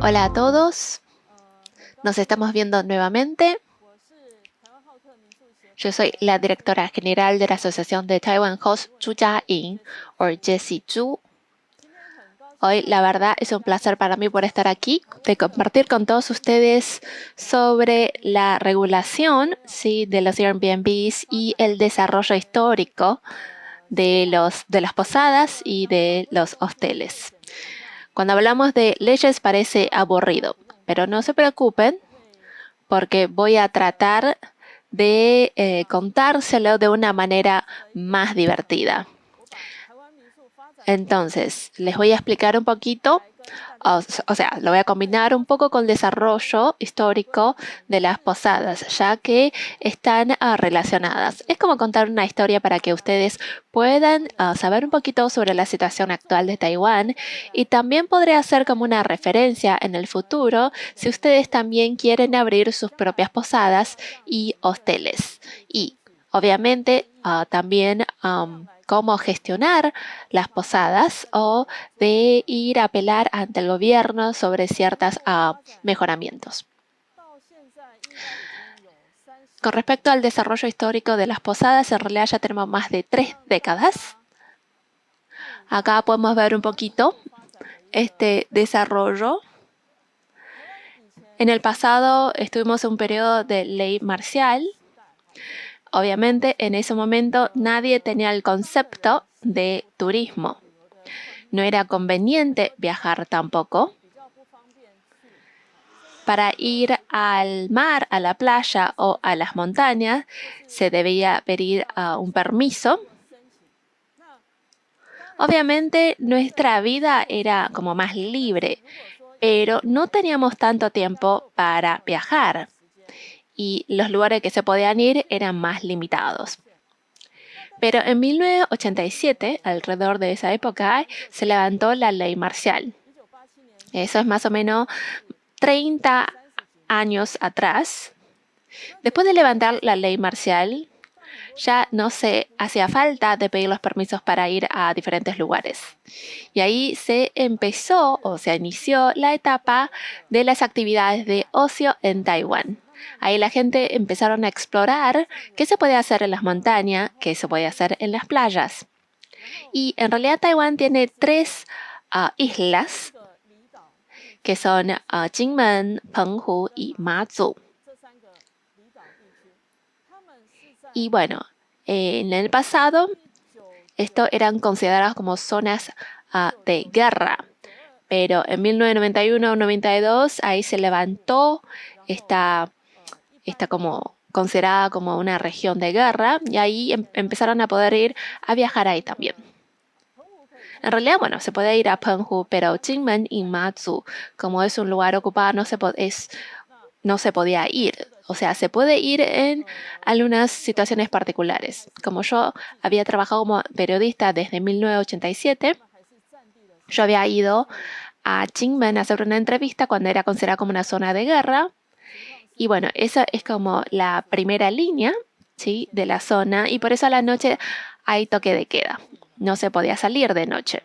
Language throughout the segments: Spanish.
Hola a todos, nos estamos viendo nuevamente. Yo soy la directora general de la Asociación de Taiwan Host Zhu Jiaying, o Jessie Zhu. Hoy, la verdad, es un placer para mí por estar aquí, de compartir con todos ustedes sobre la regulación, ¿sí?, de los Airbnbs y el desarrollo histórico de las posadas y de los hosteles. Cuando hablamos de leyes parece aburrido, pero no se preocupen porque voy a tratar de contárselo de una manera más divertida. Entonces, les voy a explicar un poquito, o sea, lo voy a combinar un poco con el desarrollo histórico de las posadas, ya que están relacionadas. Es como contar una historia para que ustedes puedan saber un poquito sobre la situación actual de Taiwán, y también podría ser como una referencia en el futuro si ustedes también quieren abrir sus propias posadas y hosteles. Y obviamente también cómo gestionar las posadas o de ir a apelar ante el gobierno sobre ciertos mejoramientos. Con respecto al desarrollo histórico de las posadas, en realidad ya tenemos más de 3 décadas. Acá podemos ver un poquito este desarrollo. En el pasado estuvimos en un periodo de ley marcial. Obviamente, en ese momento nadie tenía el concepto de turismo. No era conveniente viajar tampoco. Para ir al mar, a la playa o a las montañas, se debía pedir un permiso. Obviamente, nuestra vida era como más libre, pero no teníamos tanto tiempo para viajar y los lugares que se podían ir eran más limitados. Pero en 1987, alrededor de esa época, se levantó la ley marcial. Eso es más o menos 30 años atrás. Después de levantar la ley marcial, ya no se hacía falta de pedir los permisos para ir a diferentes lugares. Y ahí se empezó o se inició la etapa de las actividades de ocio en Taiwán. Ahí la gente empezaron a explorar qué se puede hacer en las montañas, qué se puede hacer en las playas. Y en realidad Taiwán tiene 3 islas, que son Jinmen, Penghu y Mazhu. Y bueno, en el pasado, esto eran consideradas como zonas de guerra. Pero en 1991-92, ahí se levantó esta como considerada como una región de guerra, y ahí empezaron a poder ir a viajar ahí también. En realidad, bueno, se puede ir a Penghu, pero Jinmen y Matsu, como es un lugar ocupado, no se podía ir. O sea, se puede ir en algunas situaciones particulares. Como yo había trabajado como periodista desde 1987, yo había ido a Jinmen a hacer una entrevista cuando era considerada como una zona de guerra. Y bueno, esa es como la primera línea, ¿sí?, de la zona, y por eso a la noche hay toque de queda. No se podía salir de noche.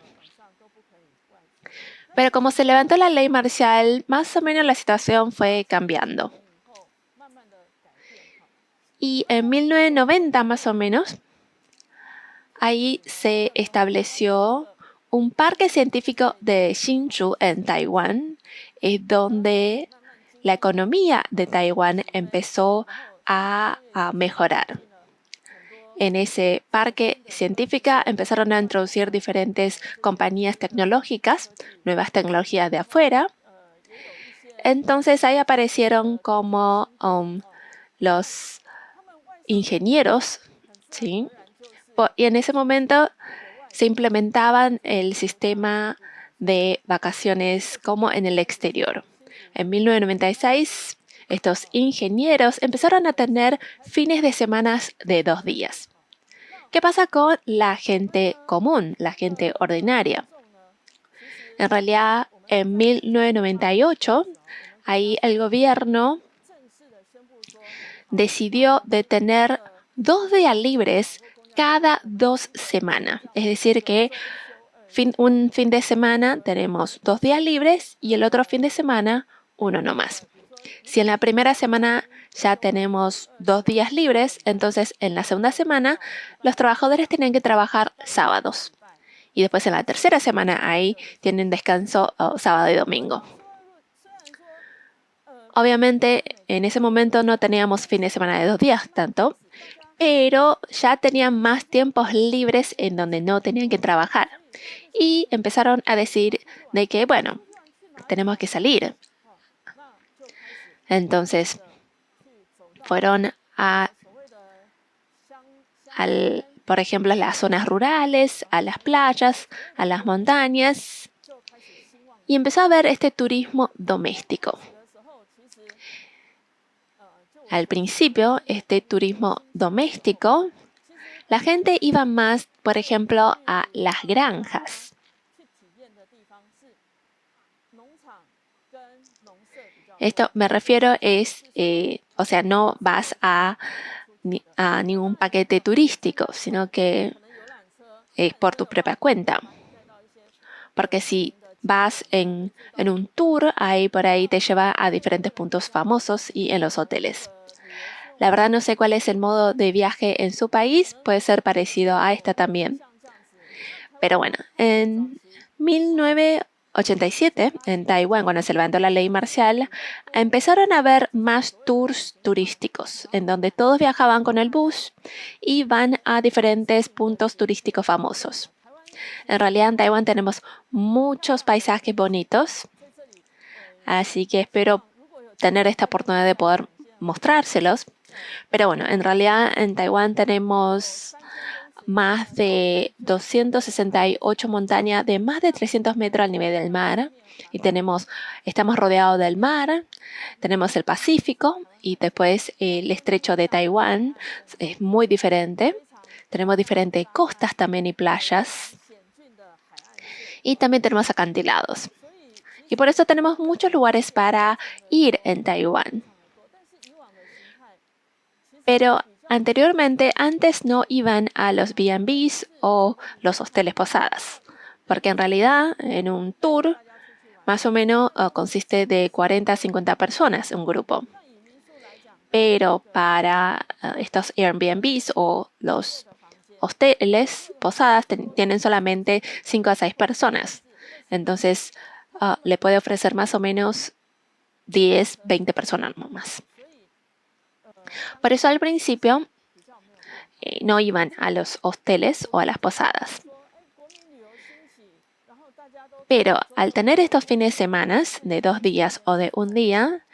Pero como se levantó la ley marcial, más o menos la situación fue cambiando. Y en 1990 más o menos, ahí se estableció un parque científico de Hsinchu en Taiwán, es donde la economía de Taiwán empezó a mejorar. En ese parque científico empezaron a introducir diferentes compañías tecnológicas, nuevas tecnologías de afuera. Entonces ahí aparecieron como los ingenieros, ¿sí? Y en ese momento se implementaban el sistema de vacaciones como en el exterior. En 1996, estos ingenieros empezaron a tener fines de semana de 2 días. ¿Qué pasa con la gente común, la gente ordinaria? En realidad, en 1998, ahí el gobierno decidió de tener 2 días libres cada 2 semanas. Es decir, que un fin de semana tenemos 2 días libres y el otro fin de semana uno nomás. Si en la primera semana ya tenemos 2 días libres, entonces en la segunda semana los trabajadores tienen que trabajar sábados. Y después en la tercera semana ahí tienen descanso sábado y domingo. Obviamente en ese momento no teníamos fin de semana de 2 días tanto, pero ya tenían más tiempos libres en donde no tenían que trabajar. Y empezaron a decir de que, bueno, tenemos que salir. Entonces fueron por ejemplo, a las zonas rurales, a las playas, a las montañas, y empezó a haber este turismo doméstico. Al principio, este turismo doméstico, la gente iba más, por ejemplo, a las granjas. Esto me refiero o sea, no vas a ningún paquete turístico, sino que es por tu propia cuenta. Porque si vas en un tour, ahí por ahí te lleva a diferentes puntos famosos y en los hoteles. La verdad no sé cuál es el modo de viaje en su país, puede ser parecido a esta también. Pero bueno, en 1987, en Taiwán, cuando se levantó la ley marcial, empezaron a haber más tours turísticos, en donde todos viajaban con el bus y van a diferentes puntos turísticos famosos. En realidad en Taiwán tenemos muchos paisajes bonitos, así que espero tener esta oportunidad de poder mostrárselos. Pero bueno, en realidad en Taiwán tenemos más de 268 montañas de más de 300 metros al nivel del mar. Y estamos rodeados del mar, tenemos el Pacífico y después el estrecho de Taiwán es muy diferente. Tenemos diferentes costas también y playas. Y también tenemos acantilados. Y por eso tenemos muchos lugares para ir en Taiwán. Pero anteriormente, antes no iban a los B&Bs o los hosteles posadas, porque en realidad en un tour más o menos consiste de 40 a 50 personas, un grupo. Pero para estos Airbnbs o los hosteles posadas tienen solamente 5 a 6 personas. Entonces le puede ofrecer más o menos 10, 20 personas más. Por eso al principio no iban a los hosteles o a las posadas. Pero al tener estos fines de semana de 2 días o de 1 día,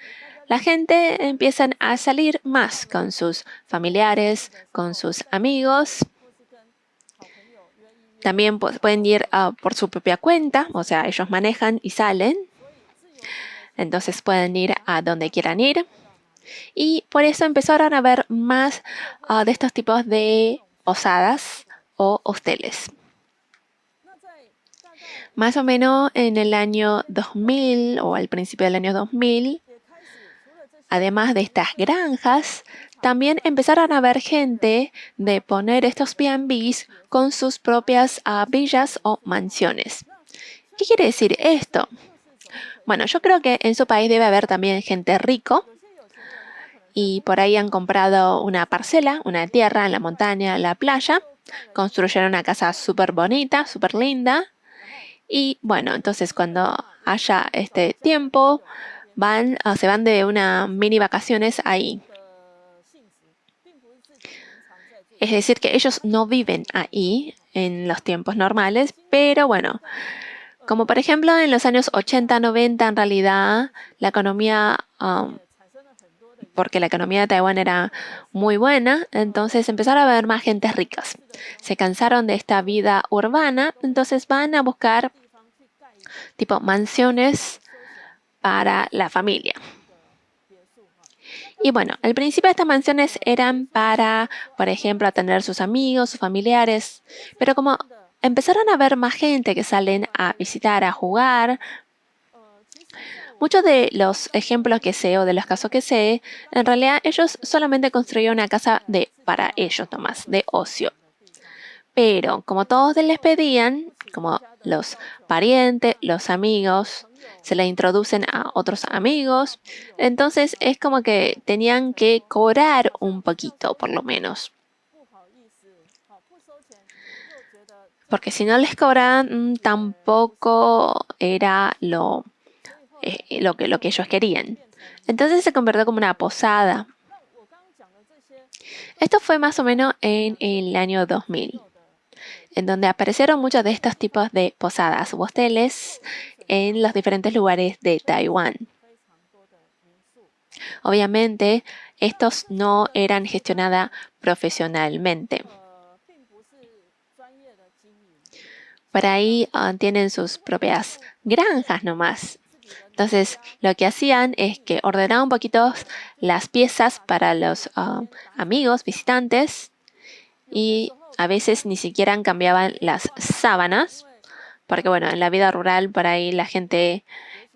la gente empieza a salir más con sus familiares, con sus amigos. También pueden ir por su propia cuenta, o sea, ellos manejan y salen. Entonces pueden ir a donde quieran ir. Y por eso empezaron a haber más de estos tipos de posadas o hosteles. Más o menos en el año 2000 o al principio del año 2000, además de estas granjas, también empezaron a haber gente de poner estos B&Bs con sus propias villas o mansiones. ¿Qué quiere decir esto? Bueno, yo creo que en su país debe haber también gente rico y por ahí han comprado una parcela, una tierra en la montaña, en la playa, construyeron una casa súper bonita, súper linda. Y bueno, entonces cuando haya este tiempo, se van de una mini vacaciones ahí. Es decir, que ellos no viven ahí en los tiempos normales, pero bueno, como por ejemplo en los años 80, 90, en realidad la economía, porque la economía de Taiwán era muy buena, entonces empezaron a haber más gentes ricas. Se cansaron de esta vida urbana, entonces van a buscar tipo mansiones para la familia. Y bueno, al principio estas mansiones eran para, por ejemplo, atender a sus amigos, sus familiares, pero como empezaron a ver más gente que salen a visitar, a jugar, muchos de los ejemplos que sé o de los casos que sé, en realidad ellos solamente construyeron una casa para ellos nomás, de ocio. Pero como todos les pedían, como los parientes, los amigos, se le introducen a otros amigos. Entonces es como que tenían que cobrar un poquito, por lo menos. Porque si no les cobraban, tampoco era lo que ellos querían. Entonces se convirtió como una posada. Esto fue más o menos en el año 2000, en donde aparecieron muchos de estos tipos de posadas u hoteles en los diferentes lugares de Taiwán. Obviamente, estos no eran gestionados profesionalmente. Por ahí tienen sus propias granjas nomás. Entonces, lo que hacían es que ordenaban un poquito las piezas para los amigos, visitantes, y a veces ni siquiera cambiaban las sábanas, porque bueno, en la vida rural por ahí la gente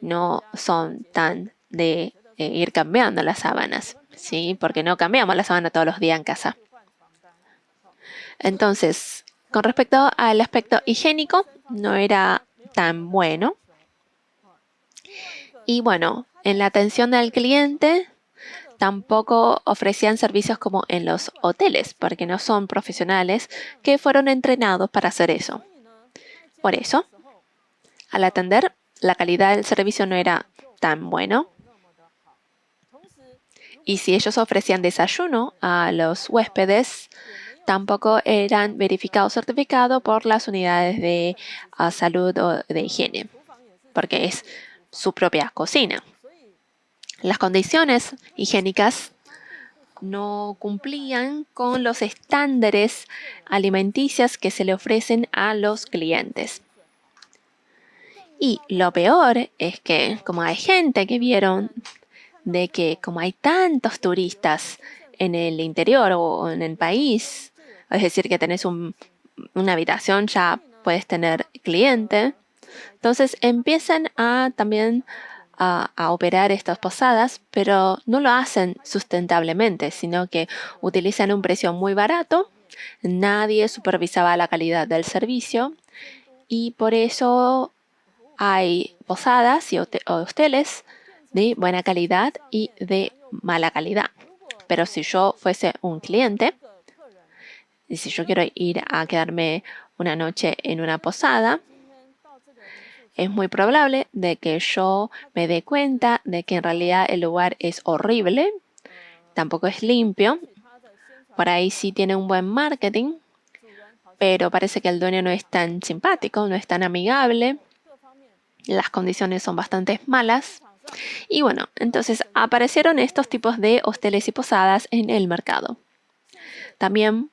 no son tan de ir cambiando las sábanas, ¿sí? Porque no cambiamos la sábana todos los días en casa. Entonces, con respecto al aspecto higiénico, no era tan bueno. Y bueno, en la atención al cliente tampoco ofrecían servicios como en los hoteles, porque no son profesionales que fueron entrenados para hacer eso. Por eso, al atender, la calidad del servicio no era tan bueno. Y si ellos ofrecían desayuno a los huéspedes, tampoco eran verificados o certificados por las unidades de salud o de higiene, porque es su propia cocina. Las condiciones higiénicas no cumplían con los estándares alimenticios que se le ofrecen a los clientes. Y lo peor es que, como hay gente que vieron de que como hay tantos turistas en el interior o en el país, es decir, que tenés una habitación, ya puedes tener cliente, entonces empiezan también a operar estas posadas, pero no lo hacen sustentablemente, sino que utilizan un precio muy barato, nadie supervisaba la calidad del servicio y por eso hay posadas y hoteles de buena calidad y de mala calidad. Pero si yo fuese un cliente y si yo quiero ir a quedarme una noche en una posada, es muy probable de que yo me dé cuenta de que en realidad el lugar es horrible, tampoco es limpio, por ahí sí tiene un buen marketing, pero parece que el dueño no es tan simpático, no es tan amigable, las condiciones son bastante malas. Y bueno, entonces aparecieron estos tipos de hoteles y posadas en el mercado. También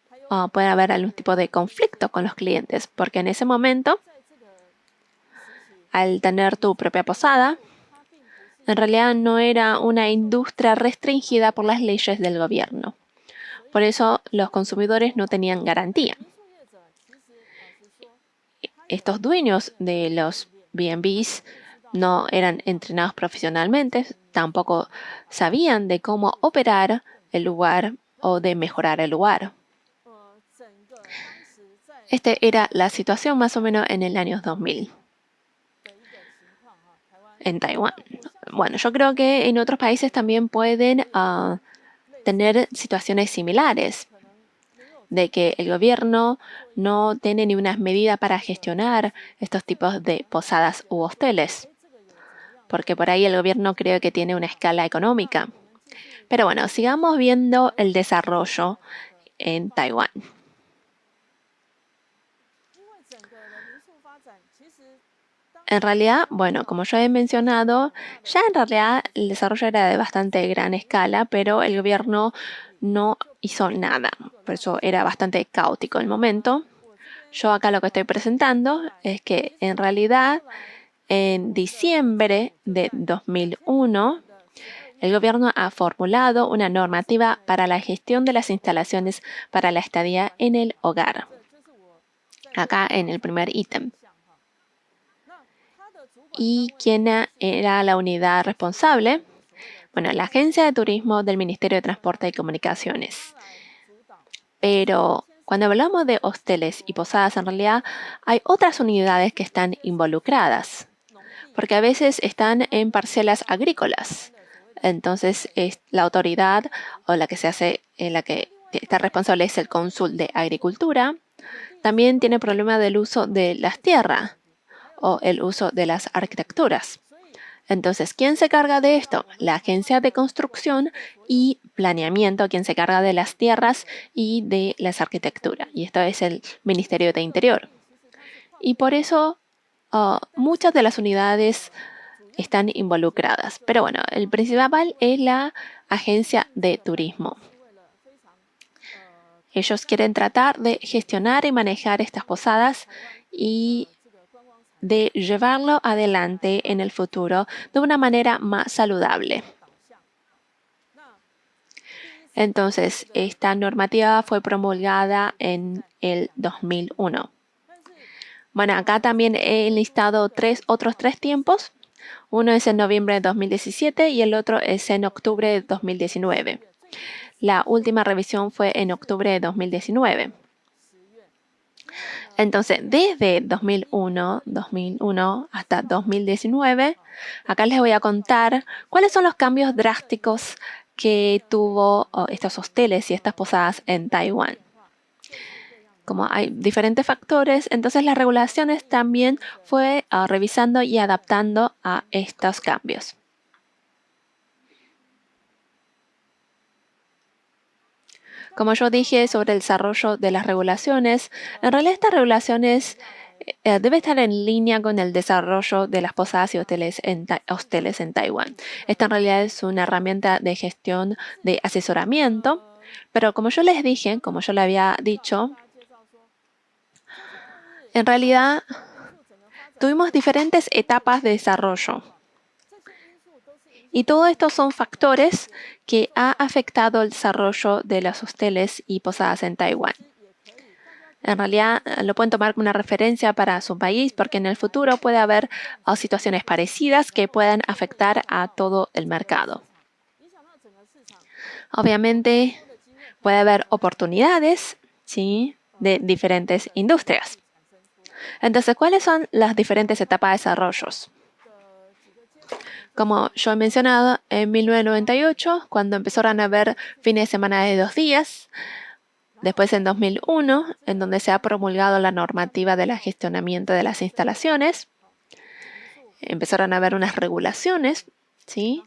puede haber algún tipo de conflicto con los clientes, porque en ese momento, al tener tu propia posada, en realidad no era una industria restringida por las leyes del gobierno. Por eso los consumidores no tenían garantía. Estos dueños de los B&Bs no eran entrenados profesionalmente, tampoco sabían de cómo operar el lugar o de mejorar el lugar. Esta era la situación más o menos en el año 2000 en Taiwán. Bueno, yo creo que en otros países también pueden tener situaciones similares, de que el gobierno no tiene ni unas medidas para gestionar estos tipos de posadas u hoteles, porque por ahí el gobierno creo que tiene una escala económica. Pero bueno, sigamos viendo el desarrollo en Taiwán. En realidad, bueno, como yo he mencionado, ya en realidad el desarrollo era de bastante gran escala, pero el gobierno no hizo nada. Por eso era bastante caótico el momento. Yo acá lo que estoy presentando es que en realidad en diciembre de 2001, el gobierno ha formulado una normativa para la gestión de las instalaciones para la estadía en el hogar. Acá en el primer ítem. ¿Y quién era la unidad responsable? Bueno, la Agencia de Turismo del Ministerio de Transporte y Comunicaciones. Pero Cuando hablamos de hosteles y posadas, en realidad hay otras unidades que están involucradas, porque a veces están en parcelas agrícolas. Entonces, la autoridad o la que se hace, la que está responsable es el cónsul de Agricultura. También tiene problema del uso de las tierras o el uso de las arquitecturas. Entonces, ¿quién se carga de esto? La agencia de construcción y planeamiento, quien se carga de las tierras y de las arquitecturas. Y esto es el Ministerio de Interior. Y por eso muchas de las unidades están involucradas. Pero bueno, el principal es la agencia de turismo. Ellos quieren tratar de gestionar y manejar estas posadas y de llevarlo adelante en el futuro de una manera más saludable. Entonces, esta normativa fue promulgada en el 2001. Bueno, acá también he enlistado otros tres tiempos. Uno es en noviembre de 2017 y el otro es en octubre de 2019. La última revisión fue en octubre de 2019. Entonces, desde 2001 hasta 2019, acá les voy a contar cuáles son los cambios drásticos que tuvo estos hosteles y estas posadas en Taiwán. Como hay diferentes factores, entonces las regulaciones también fue revisando y adaptando a estos cambios. Como yo dije sobre el desarrollo de las regulaciones, en realidad estas regulaciones debe estar en línea con el desarrollo de las posadas y hosteles en Taiwán. Esta en realidad es una herramienta de gestión de asesoramiento, pero como yo les dije, como yo le había dicho, en realidad tuvimos diferentes etapas de desarrollo. Y todo esto son factores que han afectado el desarrollo de los hosteles y posadas en Taiwán. En realidad lo pueden tomar como una referencia para su país porque en el futuro puede haber situaciones parecidas que puedan afectar a todo el mercado. Obviamente puede haber oportunidades, ¿sí?, de diferentes industrias. Entonces, ¿cuáles son las diferentes etapas de desarrollos? Como yo he mencionado, en 1998, cuando empezaron a haber fines de semana de 2 días, después en 2001, en donde se ha promulgado la normativa de gestionamiento de las instalaciones, empezaron a haber unas regulaciones, ¿sí?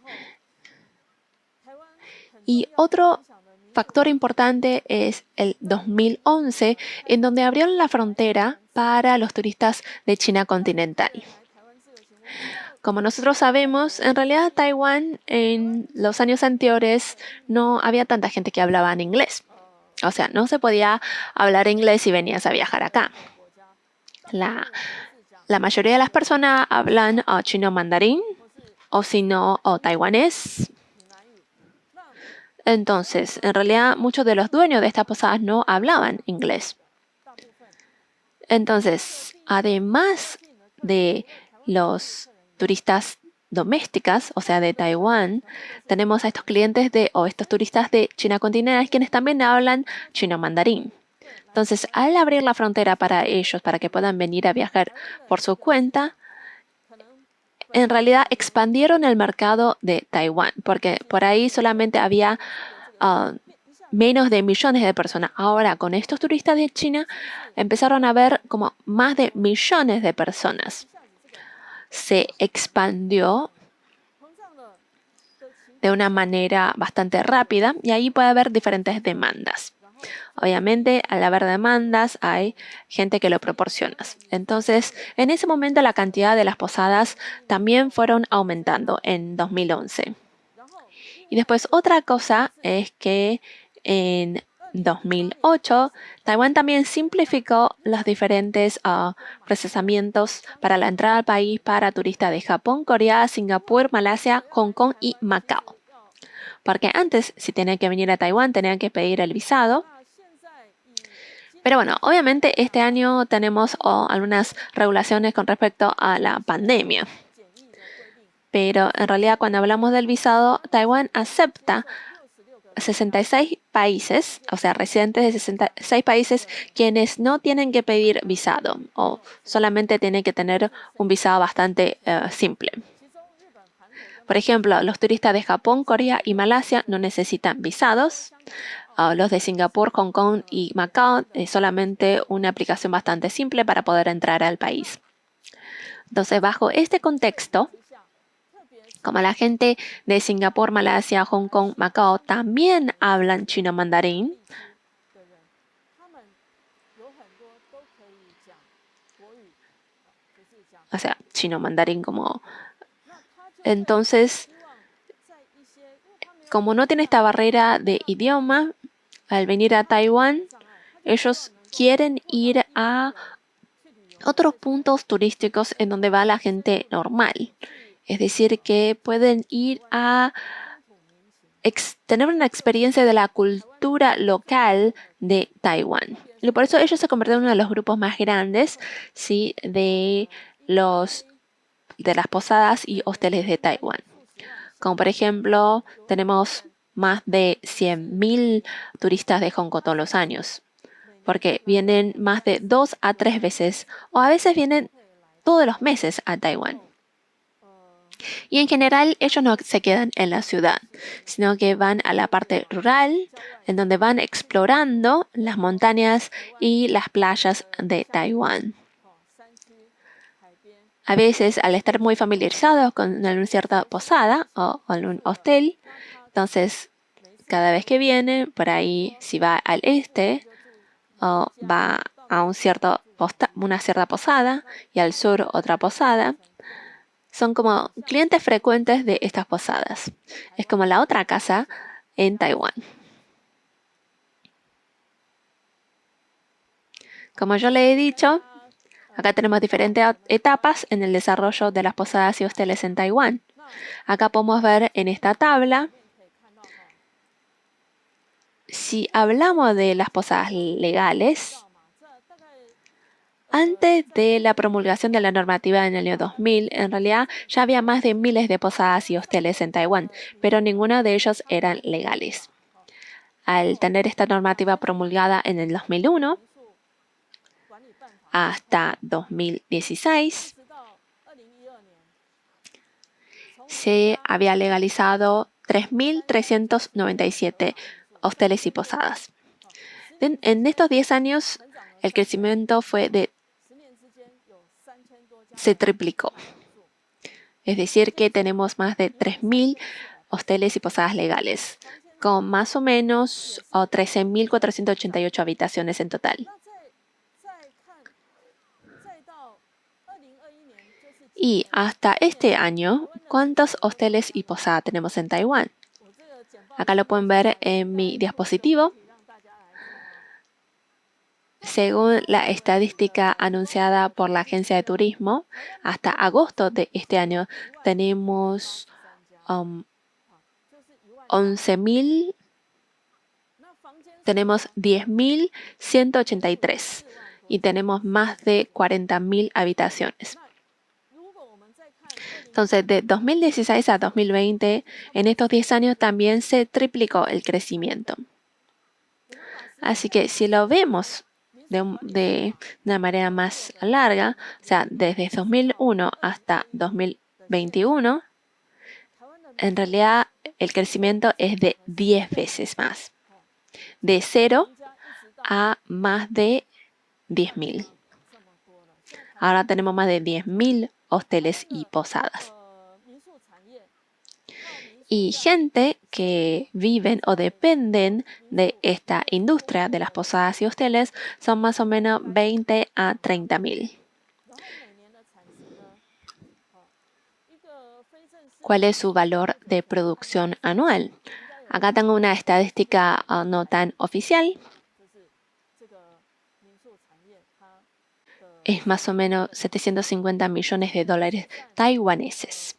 Y otro factor importante es el 2011, en donde abrieron la frontera para los turistas de China continental. Como nosotros sabemos, en realidad Taiwán en los años anteriores no había tanta gente que hablaba en inglés. O sea, no se podía hablar inglés si venías a viajar acá. La mayoría de las personas hablan chino mandarín o si no, taiwanés. Entonces, en realidad, muchos de los dueños de estas posadas no hablaban inglés. Entonces, además de los turistas domésticas, o sea, de Taiwán, tenemos a estos clientes o estos turistas de China continental quienes también hablan chino mandarín. Entonces, al abrir la frontera para ellos, para que puedan venir a viajar por su cuenta, en realidad expandieron el mercado de Taiwán, porque por ahí solamente había menos de millones de personas. Ahora, con estos turistas de China, empezaron a ver como más de millones de personas. Se expandió de una manera bastante rápida y ahí puede haber diferentes demandas. Obviamente, al haber demandas, hay gente que lo proporciona. Entonces, en ese momento la cantidad de las posadas también fueron aumentando en 2011. Y después otra cosa es que en 2008, Taiwán también simplificó los diferentes procesamientos para la entrada al país para turistas de Japón, Corea, Singapur, Malasia, Hong Kong y Macao. Porque antes, si tenían que venir a Taiwán, tenían que pedir el visado. Pero bueno, obviamente este año tenemos algunas regulaciones con respecto a la pandemia. Pero en realidad cuando hablamos del visado, Taiwán acepta 66 países, o sea, residentes de 66 países, quienes no tienen que pedir visado o solamente tienen que tener un visado bastante simple. Por ejemplo, los turistas de Japón, Corea y Malasia no necesitan visados. Los de Singapur, Hong Kong y Macao es solamente una aplicación bastante simple para poder entrar al país. Entonces, bajo este contexto, como la gente de Singapur, Malasia, Hong Kong, Macao también hablan chino mandarín, o sea, chino mandarín como... Entonces, como no tiene esta barrera de idioma, al venir a Taiwán, ellos quieren ir a otros puntos turísticos en donde va la gente normal. Es decir, que pueden ir a tener una experiencia de la cultura local de Taiwán. Y por eso ellos se convirtieron en uno de los grupos más grandes, ¿sí?, de las posadas y hosteles de Taiwán. Como por ejemplo, tenemos más de 100.000 turistas de Hong Kong todos los años, porque vienen más de 2 a 3 veces, o a veces vienen todos los meses a Taiwán. Y en general ellos no se quedan en la ciudad, sino que van a la parte rural, en donde van explorando las montañas y las playas de Taiwán. A veces, al estar muy familiarizados con alguna cierta posada o algún hostel, entonces cada vez que viene, por ahí, si va al este, o va a una cierta posada, y al sur otra posada, son como clientes frecuentes de estas posadas. Es como la otra casa en Taiwán. Como yo le he dicho, acá tenemos diferentes etapas en el desarrollo de las posadas y hosteles en Taiwán. Acá podemos ver en esta tabla, si hablamos de las posadas legales, antes de la promulgación de la normativa en el año 2000, en realidad ya había más de miles de posadas y hosteles en Taiwán, pero ninguno de ellos eran legales. Al tener esta normativa promulgada en el 2001 hasta 2016, se había legalizado 3.397 hosteles y posadas. En estos 10 años, el crecimiento se triplicó. Es decir, que tenemos más de 3.000 hosteles y posadas legales, con más o menos 13.488 habitaciones en total. Y hasta este año, ¿cuántos hosteles y posadas tenemos en Taiwán? Acá lo pueden ver en mi diapositivo. Según la estadística anunciada por la Agencia de Turismo, hasta agosto de este año tenemos 11.000, tenemos 10.183 y tenemos más de 40.000 habitaciones. Entonces, de 2016 a 2020, en estos 10 años también se triplicó el crecimiento. Así que si lo vemos de una manera más larga, o sea, desde 2001 hasta 2021, en realidad el crecimiento es de 10 veces más, de 0 a más de 10.000. Ahora tenemos más de 10.000 hosteles y posadas. Y gente que viven o dependen de esta industria de las posadas y hosteles son más o menos 20 a 30.000. ¿Cuál es su valor de producción anual? Acá tengo una estadística no tan oficial. Es más o menos 750 millones de dólares taiwaneses.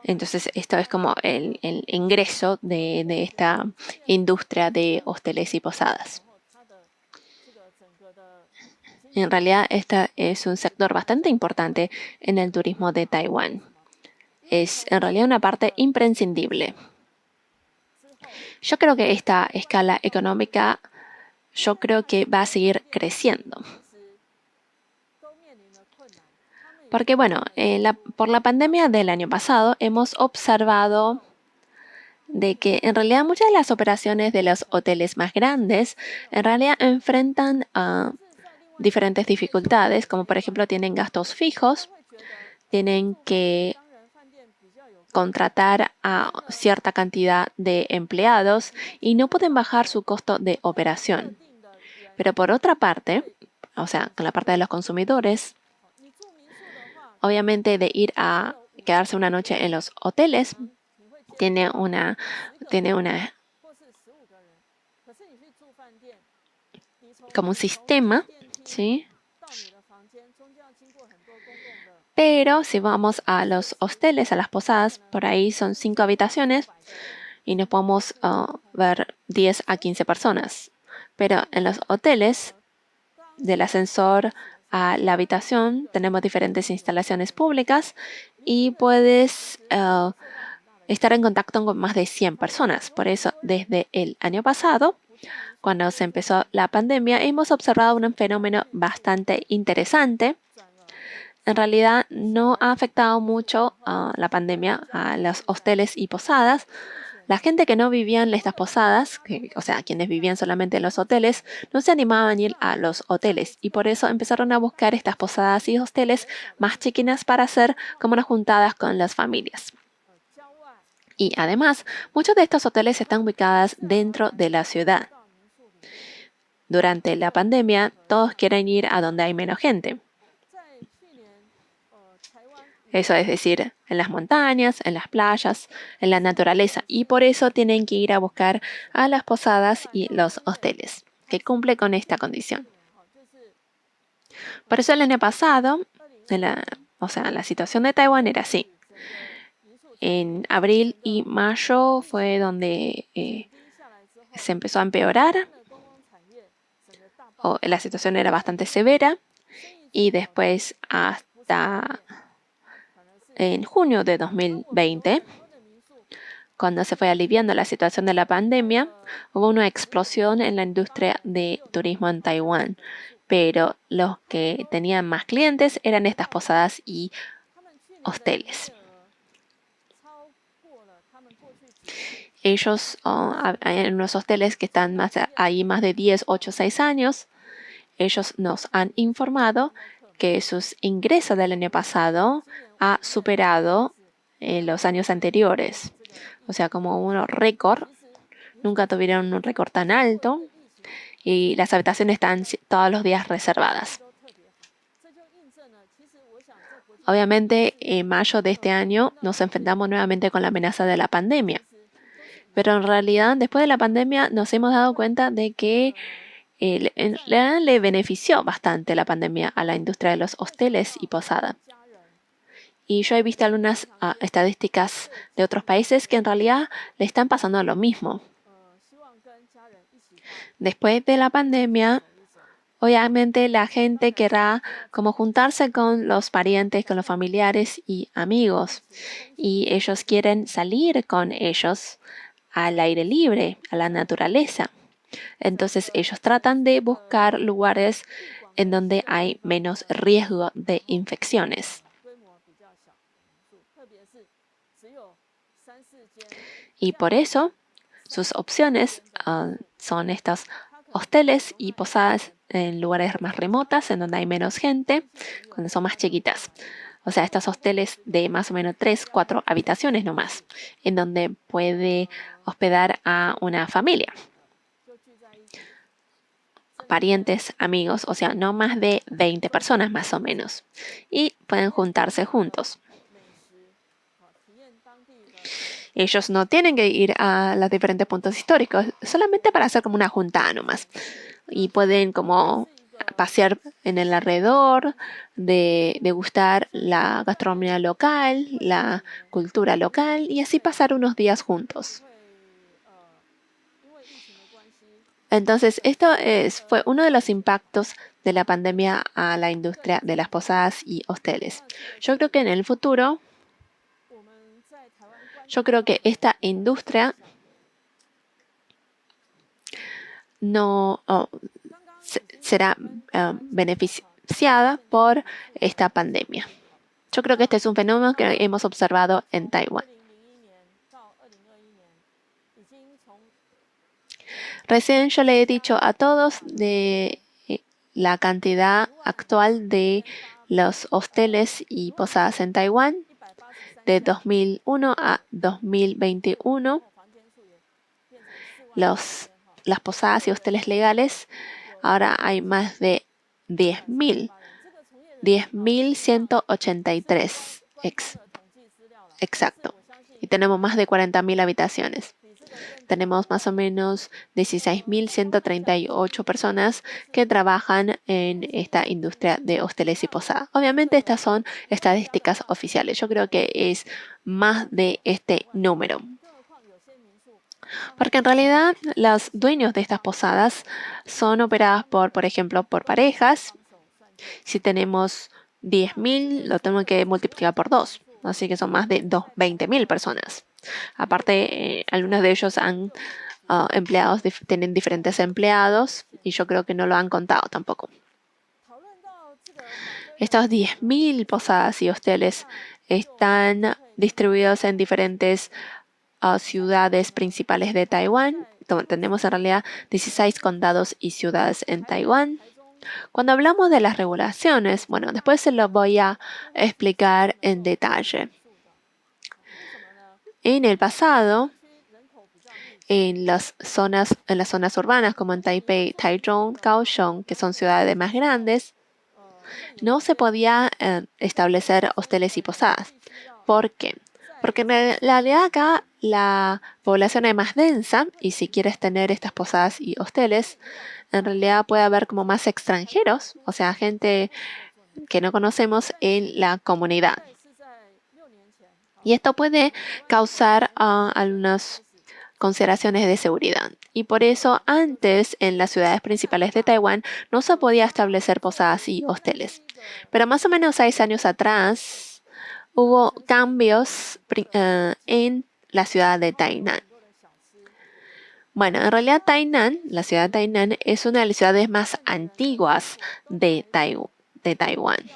Entonces, esto es como el ingreso de esta industria de hosteles y posadas. En realidad, este es un sector bastante importante en el turismo de Taiwán. es en realidad una parte imprescindible. Yo creo que esta escala económica, yo creo que va a seguir creciendo. Porque bueno, por la pandemia del año pasado hemos observado de que en realidad muchas de las operaciones de los hoteles más grandes en realidad enfrentan a diferentes dificultades, como por ejemplo tienen gastos fijos, tienen que contratar a cierta cantidad de empleados y no pueden bajar su costo de operación. Pero por otra parte, o sea, con la parte de los consumidores, obviamente de ir a quedarse una noche en los hoteles tiene como un sistema, ¿sí? Pero si vamos a los hosteles, a las posadas, por ahí son 5 habitaciones y nos podemos ver 10 a 15 personas. Pero en los hoteles, del ascensor a la habitación, tenemos diferentes instalaciones públicas y puedes estar en contacto con más de 100 personas. Por eso, desde el año pasado, cuando se empezó la pandemia, hemos observado un fenómeno bastante interesante. En realidad no ha afectado mucho la pandemia a los hosteles y posadas. La gente que no vivía en estas posadas, o sea, quienes vivían solamente en los hoteles, no se animaban a ir a los hoteles y por eso empezaron a buscar estas posadas y hosteles más chiquinas para hacer como unas juntadas con las familias. Y además, muchos de estos hoteles están ubicados dentro de la ciudad. Durante la pandemia, todos quieren ir a donde hay menos gente. Eso es decir, en las montañas, en las playas, en la naturaleza. Y por eso tienen que ir a buscar a las posadas y los hoteles, que cumple con esta condición. Por eso el año pasado, la situación de Taiwán era así. En abril y mayo fue donde se empezó a empeorar. La situación era bastante severa. Y después hasta en junio de 2020, cuando se fue aliviando la situación de la pandemia, hubo una explosión en la industria de turismo en Taiwán. Pero los que tenían más clientes eran estas posadas y hosteles. Ellos, en unos hoteles que están ahí más de 10, 8, 6 años, ellos nos han informado que sus ingresos del año pasado ha superado los años anteriores. O sea, como un récord. Nunca tuvieron un récord tan alto y las habitaciones están todos los días reservadas. Obviamente, en mayo de este año nos enfrentamos nuevamente con la amenaza de la pandemia. Pero en realidad, después de la pandemia, nos hemos dado cuenta de que le benefició bastante la pandemia a la industria de los hosteles y posadas. Y yo he visto algunas estadísticas de otros países que en realidad le están pasando lo mismo. Después de la pandemia, obviamente la gente querrá como juntarse con los parientes, con los familiares y amigos. Y ellos quieren salir con ellos al aire libre, a la naturaleza. Entonces ellos tratan de buscar lugares en donde hay menos riesgo de infecciones. Y por eso sus opciones son estos hosteles y posadas en lugares más remotas, en donde hay menos gente, cuando son más chiquitas. O sea, estos hosteles de más o menos 3, 4 habitaciones nomás, en donde puede hospedar a una familia. Parientes, amigos, o sea, no más de 20 personas más o menos. Y pueden juntarse juntos. Ellos no tienen que ir a los diferentes puntos históricos, solamente para hacer como una juntada nomás. Y pueden como pasear en el alrededor, degustar la gastronomía local, la cultura local y así pasar unos días juntos. Entonces, esto fue uno de los impactos de la pandemia a la industria de las posadas y hosteles. Yo creo que en el futuro Yo creo que esta industria no será beneficiada por esta pandemia. Yo creo que este es un fenómeno que hemos observado en Taiwán. Recién yo le he dicho a todos de la cantidad actual de los hosteles y posadas en Taiwán de 2001 a 2021. Las posadas y hosteles legales, ahora hay más de 10.000. 10.183 exacto. Y tenemos más de 40.000 habitaciones. Tenemos más o menos 16.138 personas que trabajan en esta industria de hosteles y posadas. Obviamente estas son estadísticas oficiales. Yo creo que es más de este número. Porque en realidad los dueños de estas posadas son operadas por ejemplo, por parejas. Si tenemos 10.000, lo tenemos que multiplicar por 2. Así que son más de 20.000 personas. Aparte, algunos de ellos han empleados, tienen diferentes empleados y yo creo que no lo han contado tampoco. Estos 10.000 posadas y hosteles están distribuidos en diferentes ciudades principales de Taiwán. Tenemos en realidad 16 condados y ciudades en Taiwán. Cuando hablamos de las regulaciones, bueno, después se lo voy a explicar en detalle. En el pasado, en las zonas urbanas como en Taipei, Taichung, Kaohsiung, que son ciudades más grandes, no se podía establecer hosteles y posadas. ¿Por qué? Porque en realidad acá la población es más densa y si quieres tener estas posadas y hosteles, en realidad puede haber como más extranjeros, o sea, gente que no conocemos en la comunidad. Y esto puede causar algunas consideraciones de seguridad. Y por eso antes en las ciudades principales de Taiwán no se podía establecer posadas y hosteles. Pero más o menos 6 años atrás hubo cambios en la ciudad de Tainan. Bueno, en realidad la ciudad de Tainan es una de las ciudades más antiguas de Taiwán.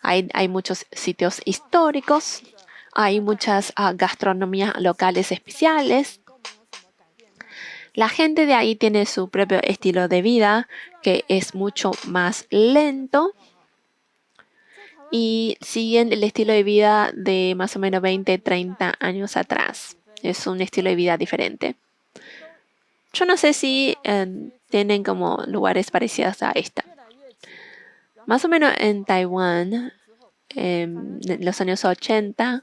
Hay muchos sitios históricos, hay muchas gastronomías locales especiales. La gente de ahí tiene su propio estilo de vida, que es mucho más lento y siguen el estilo de vida de más o menos 20, 30 años atrás. Es un estilo de vida diferente. Yo no sé si tienen como lugares parecidos a esta. Más o menos en Taiwán, en los años 80,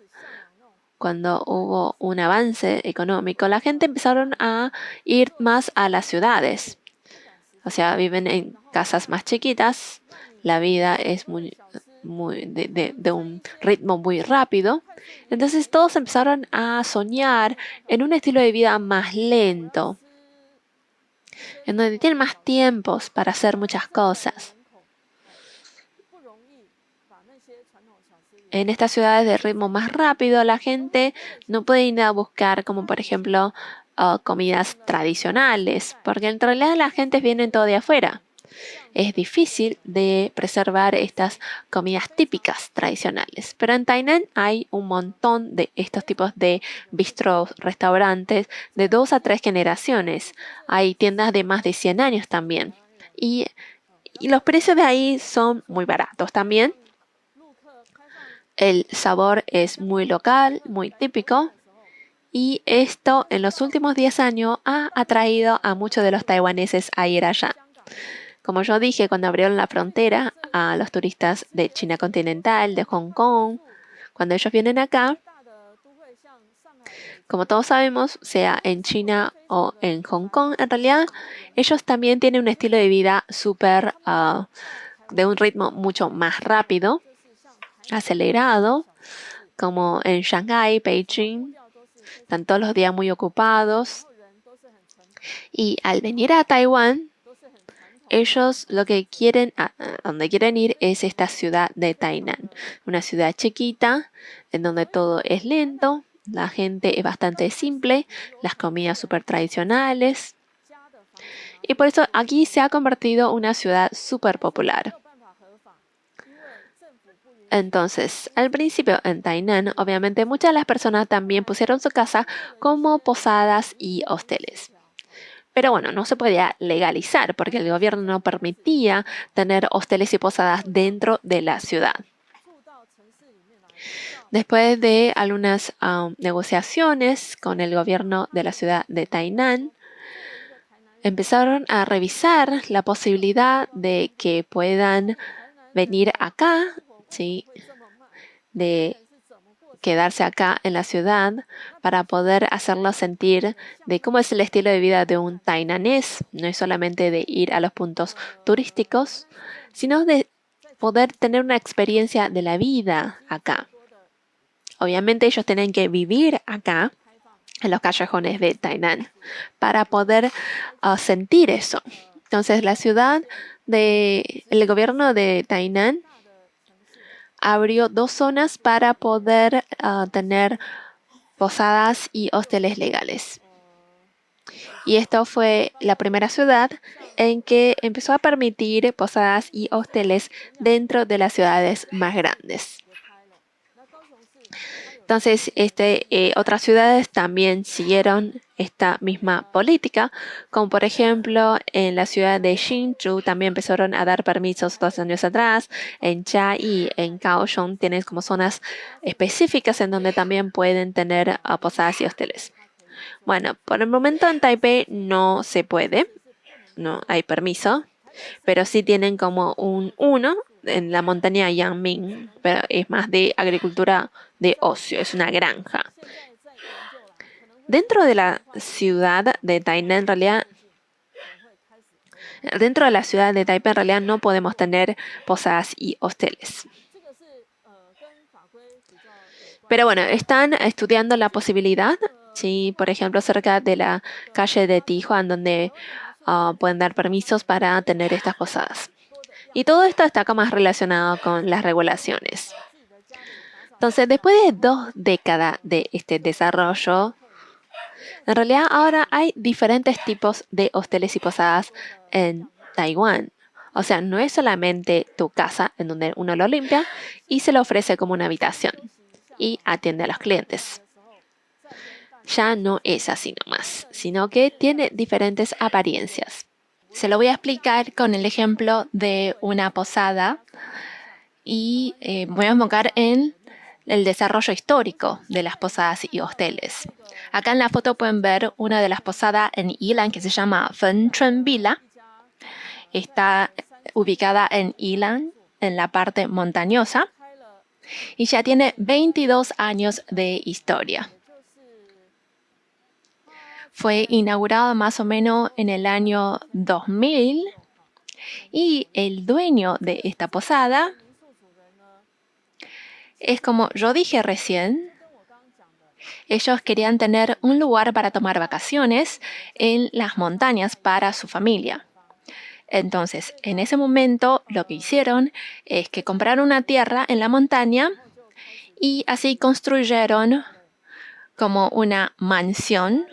cuando hubo un avance económico, la gente empezaron a ir más a las ciudades. O sea, viven en casas más chiquitas, la vida es de un ritmo muy rápido. Entonces todos empezaron a soñar en un estilo de vida más lento, en donde tienen más tiempos para hacer muchas cosas. En estas ciudades de ritmo más rápido, la gente no puede ir a buscar, como por ejemplo, comidas tradicionales, porque en realidad la gente viene todo de afuera. Es difícil de preservar estas comidas típicas tradicionales. Pero en Tainan hay un montón de estos tipos de bistros, restaurantes de 2 a 3 generaciones. Hay tiendas de más de 100 años también. Y los precios de ahí son muy baratos también. El sabor es muy local, muy típico. Y esto en los últimos 10 años ha atraído a muchos de los taiwaneses a ir allá. Como yo dije, cuando abrieron la frontera a los turistas de China continental, de Hong Kong, cuando ellos vienen acá, como todos sabemos, sea en China o en Hong Kong, en realidad ellos también tienen un estilo de vida súper de un ritmo mucho más rápido, acelerado, como en Shanghái, Beijing. Están todos los días muy ocupados. Y al venir a Taiwán, ellos lo que quieren, donde quieren ir es esta ciudad de Tainan. Una ciudad chiquita, en donde todo es lento La gente es bastante simple, las comidas súper tradicionales. Y por eso aquí se ha convertido en una ciudad súper popular. Entonces, al principio en Tainan, obviamente muchas de las personas también pusieron su casa como posadas y hosteles. Pero bueno, no se podía legalizar porque el gobierno no permitía tener hosteles y posadas dentro de la ciudad. Después de algunas negociaciones con el gobierno de la ciudad de Tainan, empezaron a revisar la posibilidad de que puedan venir acá, ¿sí? De quedarse acá en la ciudad para poder hacerlos sentir de cómo es el estilo de vida de un tainanés. No es solamente de ir a los puntos turísticos, sino de poder tener una experiencia de la vida acá. Obviamente ellos tienen que vivir acá, en los callejones de Tainan, para poder sentir eso. Entonces el gobierno de Tainan abrió 2 zonas para poder tener posadas y hosteles legales. Y esto fue la primera ciudad en que empezó a permitir posadas y hosteles dentro de las ciudades más grandes. Entonces, otras ciudades también siguieron esta misma política, como por ejemplo en la ciudad de Hsinchu también empezaron a dar permisos 2 años atrás. En Chiayi, en Kaohsiung, tienen como zonas específicas en donde también pueden tener posadas y hosteles. Bueno, por el momento en Taipei no se puede, no hay permiso, pero sí tienen como uno en la montaña Yangming, pero es más de agricultura de ocio, es una granja. Dentro de la ciudad de Tainan, en realidad, dentro de la ciudad de Taipei, en realidad no podemos tener posadas y hosteles. Pero bueno, están estudiando la posibilidad, ¿sí? Por ejemplo, cerca de la calle de Tijuana, donde pueden dar permisos para tener estas posadas. Y todo esto está más relacionado con las regulaciones. Entonces, después de 2 décadas de este desarrollo, en realidad ahora hay diferentes tipos de hosteles y posadas en Taiwán. O sea, no es solamente tu casa en donde uno lo limpia y se lo ofrece como una habitación y atiende a los clientes. Ya no es así nomás, sino que tiene diferentes apariencias. Se lo voy a explicar con el ejemplo de una posada y voy a enfocar en el desarrollo histórico de las posadas y hosteles. Acá en la foto pueden ver una de las posadas en Yilan que se llama Fenchun Villa. Está ubicada en Yilan, en la parte montañosa, y ya tiene 22 años de historia. Fue inaugurado más o menos en el año 2000 y el dueño de esta posada es como yo dije recién, ellos querían tener un lugar para tomar vacaciones en las montañas para su familia. Entonces, en ese momento lo que hicieron es que compraron una tierra en la montaña y así construyeron como una mansión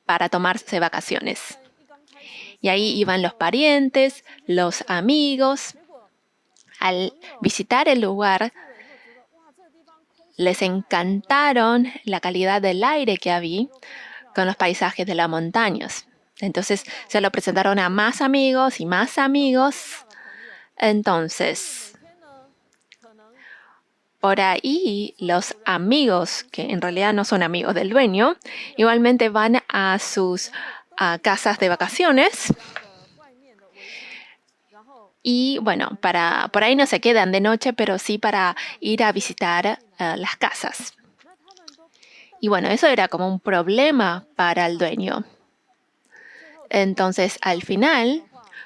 para tomarse vacaciones. Y ahí iban los parientes, los amigos. Al visitar el lugar, les encantaron la calidad del aire que había con los paisajes de las montañas. Entonces se lo presentaron a más amigos y más amigos. Entonces, por ahí los amigos, que en realidad no son amigos del dueño, igualmente van a sus casas de vacaciones. Y bueno, por ahí no se quedan de noche, pero sí para ir a visitar las casas. Y bueno, eso era como un problema para el dueño. Entonces, al final,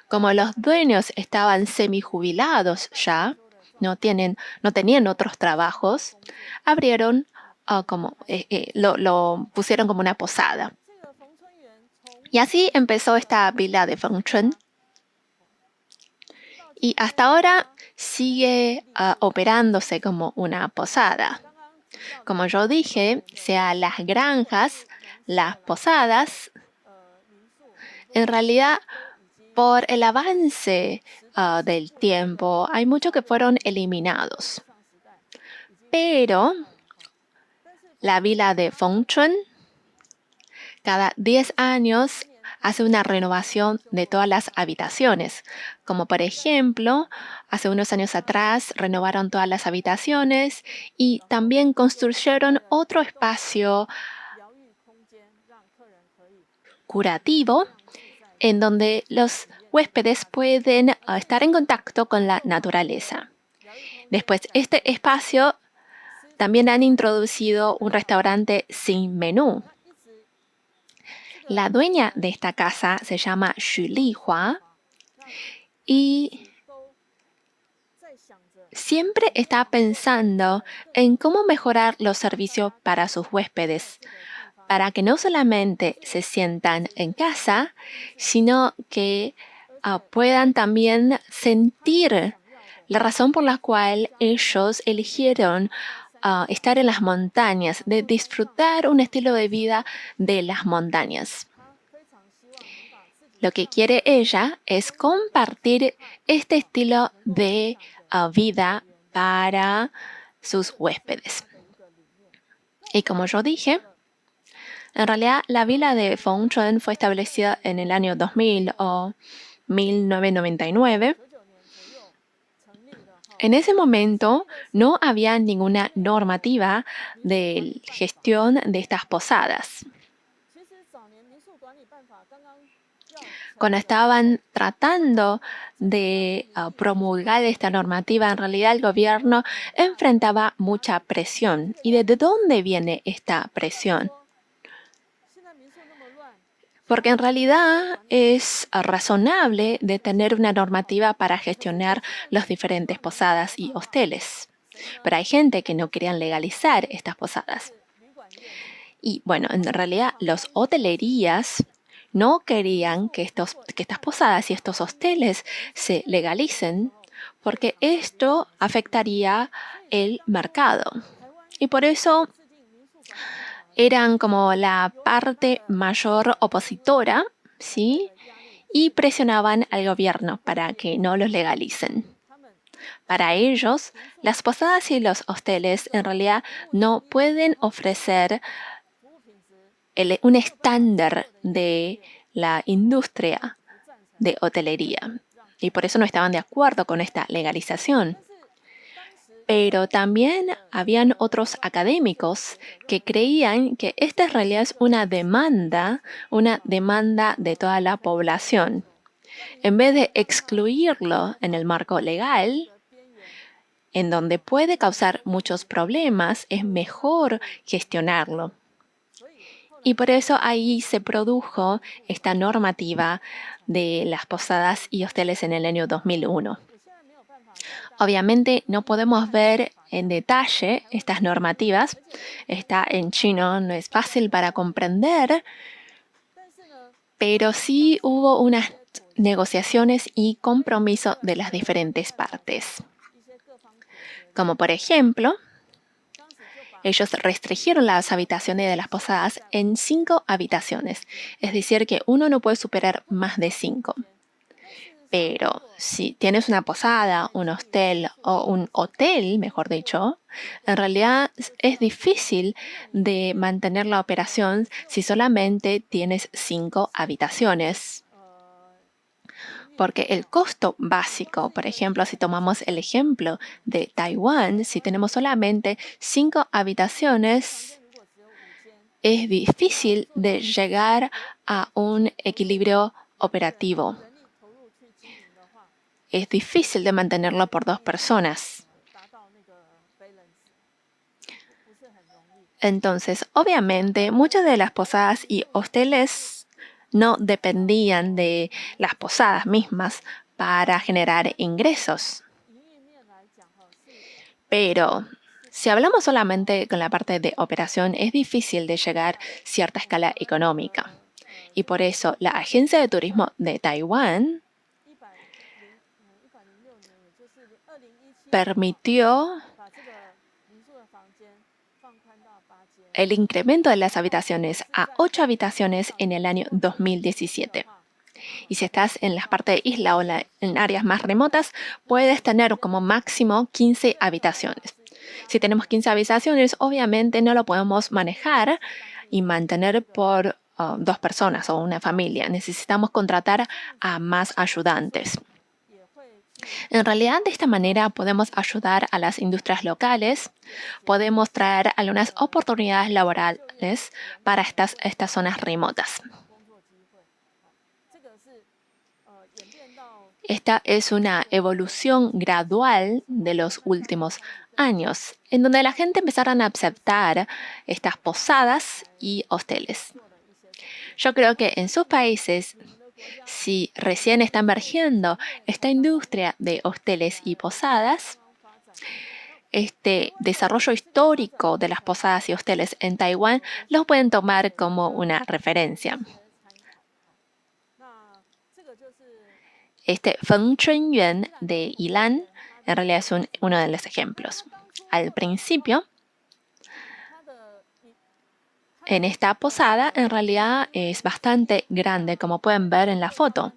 como los dueños estaban semijubilados ya, no tenían otros trabajos, abrieron lo pusieron como una posada. Y así empezó esta villa de Fengchun. Y hasta ahora sigue operándose como una posada. Como yo dije, sea las granjas, las posadas, en realidad por el avance del tiempo hay muchos que fueron eliminados. Pero la vila de Fengchun cada 10 años hace una renovación de todas las habitaciones. Como por ejemplo, hace unos años atrás renovaron todas las habitaciones y también construyeron otro espacio curativo en donde los huéspedes pueden estar en contacto con la naturaleza. Después, este espacio también han introducido un restaurante sin menú. La dueña de esta casa se llama Xu Lihua y siempre está pensando en cómo mejorar los servicios para sus huéspedes, para que no solamente se sientan en casa, sino que puedan también sentir la razón por la cual ellos eligieron estar en las montañas, de disfrutar un estilo de vida de las montañas. Lo que quiere ella es compartir este estilo de vida para sus huéspedes. Y como yo dije, en realidad la vila de Fengchun fue establecida en el año 2000 o 1999. En ese momento no había ninguna normativa de gestión de estas posadas. Cuando estaban tratando de promulgar esta normativa, en realidad el gobierno enfrentaba mucha presión. ¿Y de dónde viene esta presión? Porque en realidad es razonable de tener una normativa para gestionar las diferentes posadas y hosteles. Pero hay gente que no querían legalizar estas posadas. Y bueno, en realidad los hotelerías no querían que estas posadas y estos hosteles se legalicen porque esto afectaría el mercado. Y por eso eran como la parte mayor opositora, ¿sí? Y presionaban al gobierno para que no los legalicen. Para ellos, las posadas y los hosteles en realidad no pueden ofrecer un estándar de la industria de hotelería. Y por eso no estaban de acuerdo con esta legalización. Pero también habían otros académicos que creían que esta en realidad es una demanda de toda la población. En vez de excluirlo en el marco legal, en donde puede causar muchos problemas, es mejor gestionarlo. Y por eso ahí se produjo esta normativa de las posadas y hosteles en el año 2001. Obviamente no podemos ver en detalle estas normativas. Está en chino, no es fácil para comprender, pero sí hubo unas negociaciones y compromiso de las diferentes partes. Como por ejemplo, ellos restringieron las habitaciones de las posadas en 5 habitaciones, es decir, que uno no puede superar más de 5. Pero si tienes una posada, un hostel o un hotel, mejor dicho, en realidad es difícil de mantener la operación si solamente tienes 5 habitaciones. Porque el costo básico, por ejemplo, si tomamos el ejemplo de Taiwán, si tenemos solamente 5 habitaciones, es difícil de llegar a un equilibrio operativo. Es difícil de mantenerlo por 2 personas. Entonces, obviamente, muchas de las posadas y hosteles no dependían de las posadas mismas para generar ingresos. Pero si hablamos solamente con la parte de operación, es difícil de llegar a cierta escala económica. Y por eso la Agencia de Turismo de Taiwán permitió el incremento de las habitaciones a 8 habitaciones en el año 2017. Y si estás en las partes de isla o en áreas más remotas, puedes tener como máximo 15 habitaciones. Si tenemos 15 habitaciones, obviamente no lo podemos manejar y mantener por 2 personas o una familia. Necesitamos contratar a más ayudantes. En realidad, de esta manera podemos ayudar a las industrias locales, podemos traer algunas oportunidades laborales para estas zonas remotas. Esta es una evolución gradual de los últimos años, en donde la gente empezaron a aceptar estas posadas y hoteles. Yo creo que en sus países, si recién está emergiendo esta industria de hoteles y posadas, este desarrollo histórico de las posadas y hosteles en Taiwán lo pueden tomar como una referencia. Este Feng Chunyuan de Yilan en realidad es uno de los ejemplos. Al principio, en esta posada en realidad es bastante grande, como pueden ver en la foto.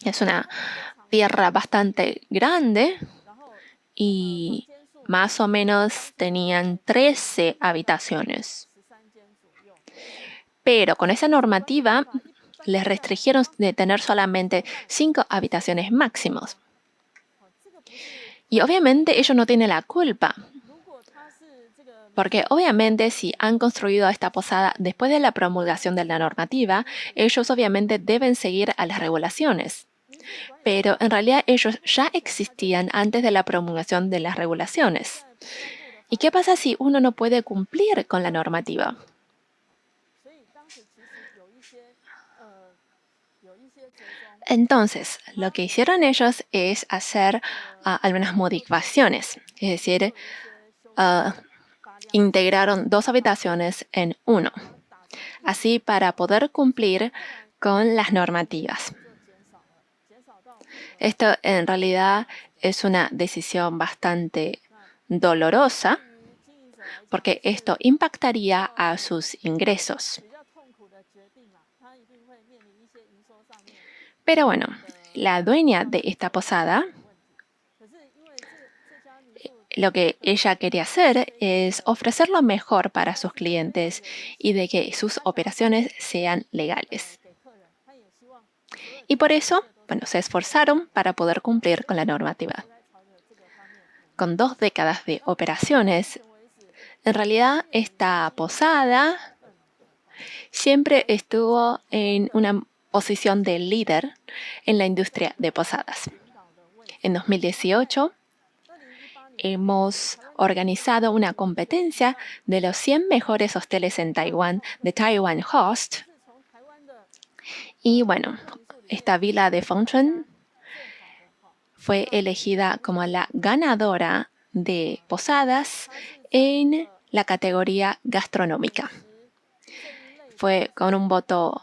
Es una tierra bastante grande y más o menos tenían 13 habitaciones. Pero con esa normativa les restringieron de tener solamente 5 habitaciones máximos. Y obviamente ellos no tienen la culpa. Porque obviamente si han construido esta posada después de la promulgación de la normativa, ellos obviamente deben seguir a las regulaciones. Pero en realidad ellos ya existían antes de la promulgación de las regulaciones. ¿Y qué pasa si uno no puede cumplir con la normativa? Entonces, lo que hicieron ellos es hacer algunas modificaciones, es decir, integraron 2 habitaciones en 1, así para poder cumplir con las normativas. Esto en realidad es una decisión bastante dolorosa porque esto impactaría a sus ingresos. Pero bueno, la dueña de esta posada, lo que ella quería hacer es ofrecer lo mejor para sus clientes y de que sus operaciones sean legales. Y por eso, bueno, se esforzaron para poder cumplir con la normativa. Con 2 décadas de operaciones, en realidad esta posada siempre estuvo en una posición de líder en la industria de posadas. En 2018, hemos organizado una competencia de los 100 mejores hosteles en Taiwán de Taiwan Host. Y bueno, esta villa de Fengchuan fue elegida como la ganadora de posadas en la categoría gastronómica. Fue con un voto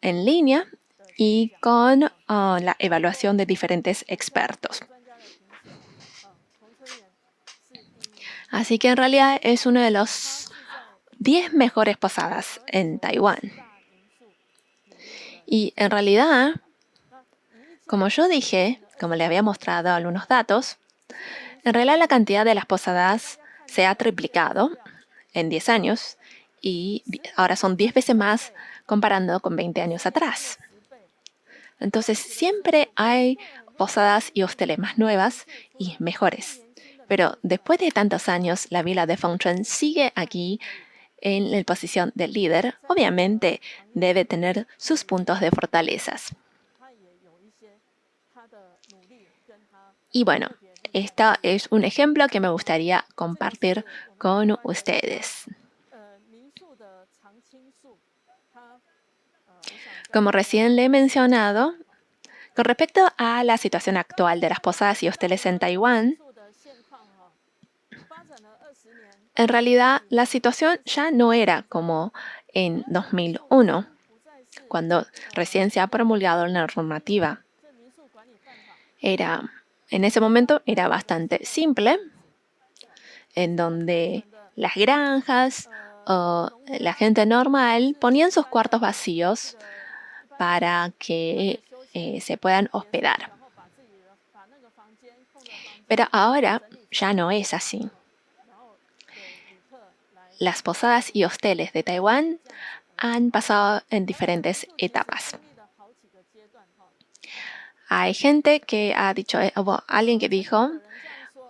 en línea y con la evaluación de diferentes expertos. Así que en realidad es uno de los 10 mejores posadas en Taiwán. Y en realidad, como yo dije, como le había mostrado algunos datos, en realidad la cantidad de las posadas se ha triplicado en 10 años y ahora son 10 veces más comparando con 20 años atrás. Entonces, siempre hay posadas y hosteles más nuevas y mejores. Pero después de tantos años, la villa de Fengchuan sigue aquí en la posición de líder. Obviamente, debe tener sus puntos de fortalezas. Y bueno, este es un ejemplo que me gustaría compartir con ustedes. Como recién le he mencionado, con respecto a la situación actual de las posadas y hosteles en Taiwán, en realidad la situación ya no era como en 2001, cuando recién se ha promulgado la normativa. En ese momento era bastante simple, en donde las granjas o la gente normal ponían sus cuartos vacíos para que se puedan hospedar. Pero ahora ya no es así. Las posadas y hosteles de Taiwán han pasado en diferentes etapas. Hay gente que ha dicho, alguien que dijo,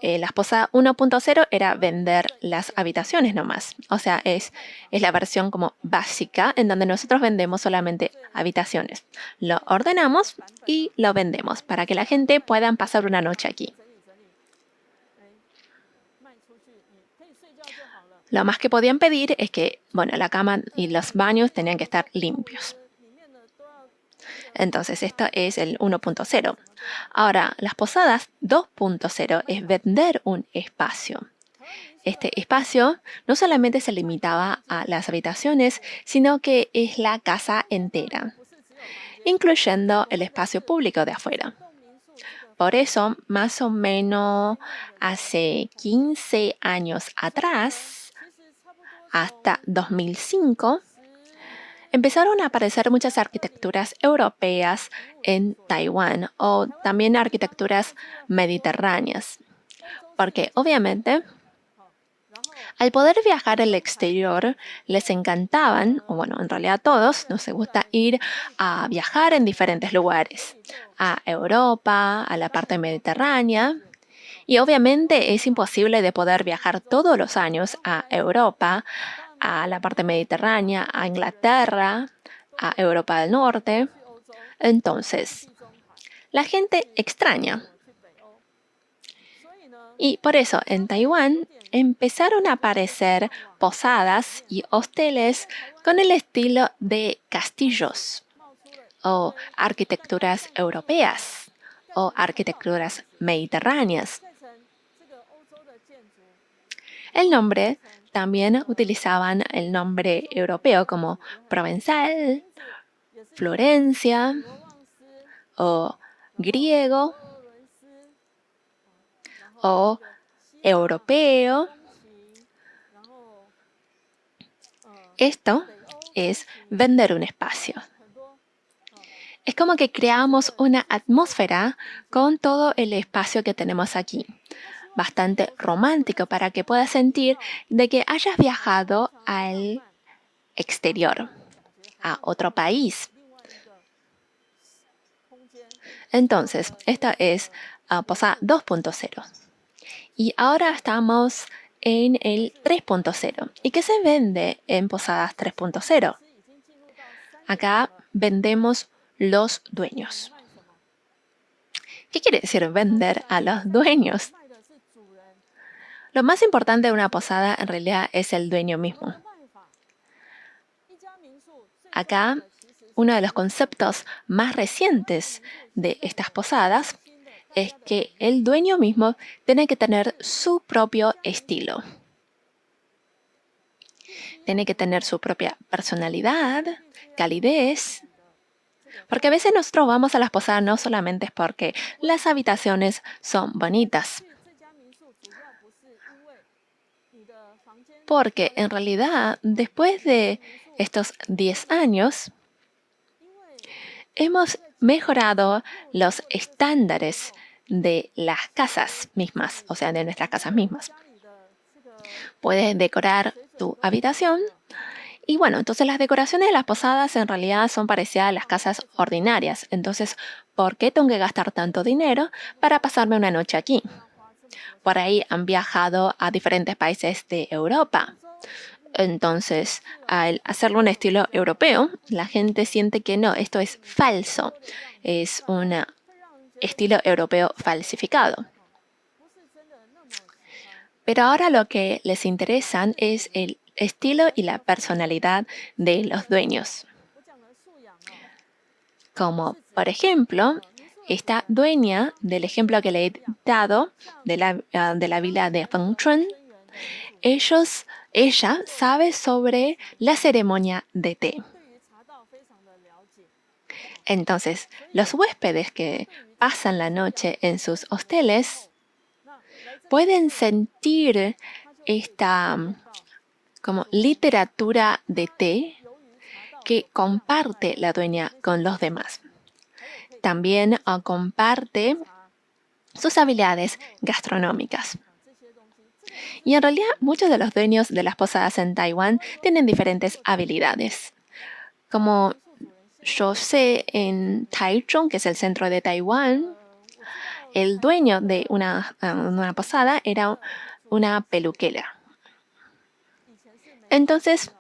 las posadas 1.0 era vender las habitaciones nomás. O sea, es la versión como básica en donde nosotros vendemos solamente habitaciones. Lo ordenamos y lo vendemos para que la gente pueda pasar una noche aquí. Lo más que podían pedir es que, la cama y los baños tenían que estar limpios. Entonces, esto es el 1.0. Ahora, las posadas 2.0 es vender un espacio. Este espacio no solamente se limitaba a las habitaciones, sino que es la casa entera, incluyendo el espacio público de afuera. Por eso, más o menos hace 15 años atrás, hasta 2005, empezaron a aparecer muchas arquitecturas europeas en Taiwán o también arquitecturas mediterráneas. Porque obviamente, al poder viajar al exterior, les encantaban, en realidad a todos nos gusta ir a viajar en diferentes lugares. A Europa, a la parte mediterránea. Y obviamente es imposible de poder viajar todos los años a Europa, a la parte mediterránea, a Inglaterra, a Europa del Norte. Entonces, la gente extraña. Y por eso en Taiwán empezaron a aparecer posadas y hosteles con el estilo de castillos o arquitecturas europeas o arquitecturas mediterráneas. El nombre también utilizaban el nombre europeo como Provenzal, Florencia o griego o europeo. Esto es vender un espacio. Es como que creamos una atmósfera con todo el espacio que tenemos aquí. Bastante romántico para que puedas sentir de que hayas viajado al exterior, a otro país. Entonces, esta es Posada 2.0. Y ahora estamos en el 3.0. ¿Y qué se vende en Posadas 3.0? Acá vendemos los dueños. ¿Qué quiere decir vender a los dueños? Lo más importante de una posada en realidad es el dueño mismo. Acá, uno de los conceptos más recientes de estas posadas es que el dueño mismo tiene que tener su propio estilo. Tiene que tener su propia personalidad, calidez. Porque a veces nosotros vamos a las posadas no solamente es porque las habitaciones son bonitas. Porque en realidad, después de estos 10 años, hemos mejorado los estándares de las casas mismas, o sea, de nuestras casas mismas. Puedes decorar tu habitación y entonces las decoraciones de las posadas en realidad son parecidas a las casas ordinarias. Entonces, ¿por qué tengo que gastar tanto dinero para pasarme una noche aquí? Por ahí han viajado a diferentes países de Europa. Entonces, al hacerlo un estilo europeo, la gente siente que no, esto es falso. Es un estilo europeo falsificado. Pero ahora lo que les interesa es el estilo y la personalidad de los dueños. Como, por ejemplo, esta dueña del ejemplo que le he dado de la vila de Fengchun, ella sabe sobre la ceremonia de té. Entonces, los huéspedes que pasan la noche en sus hosteles pueden sentir esta como literatura de té que comparte la dueña con los demás. También comparte sus habilidades gastronómicas. Y en realidad muchos de los dueños de las posadas en Taiwán tienen diferentes habilidades. Como yo sé, en Taichung, que es el centro de Taiwán, el dueño de una posada era una peluquera. Entonces,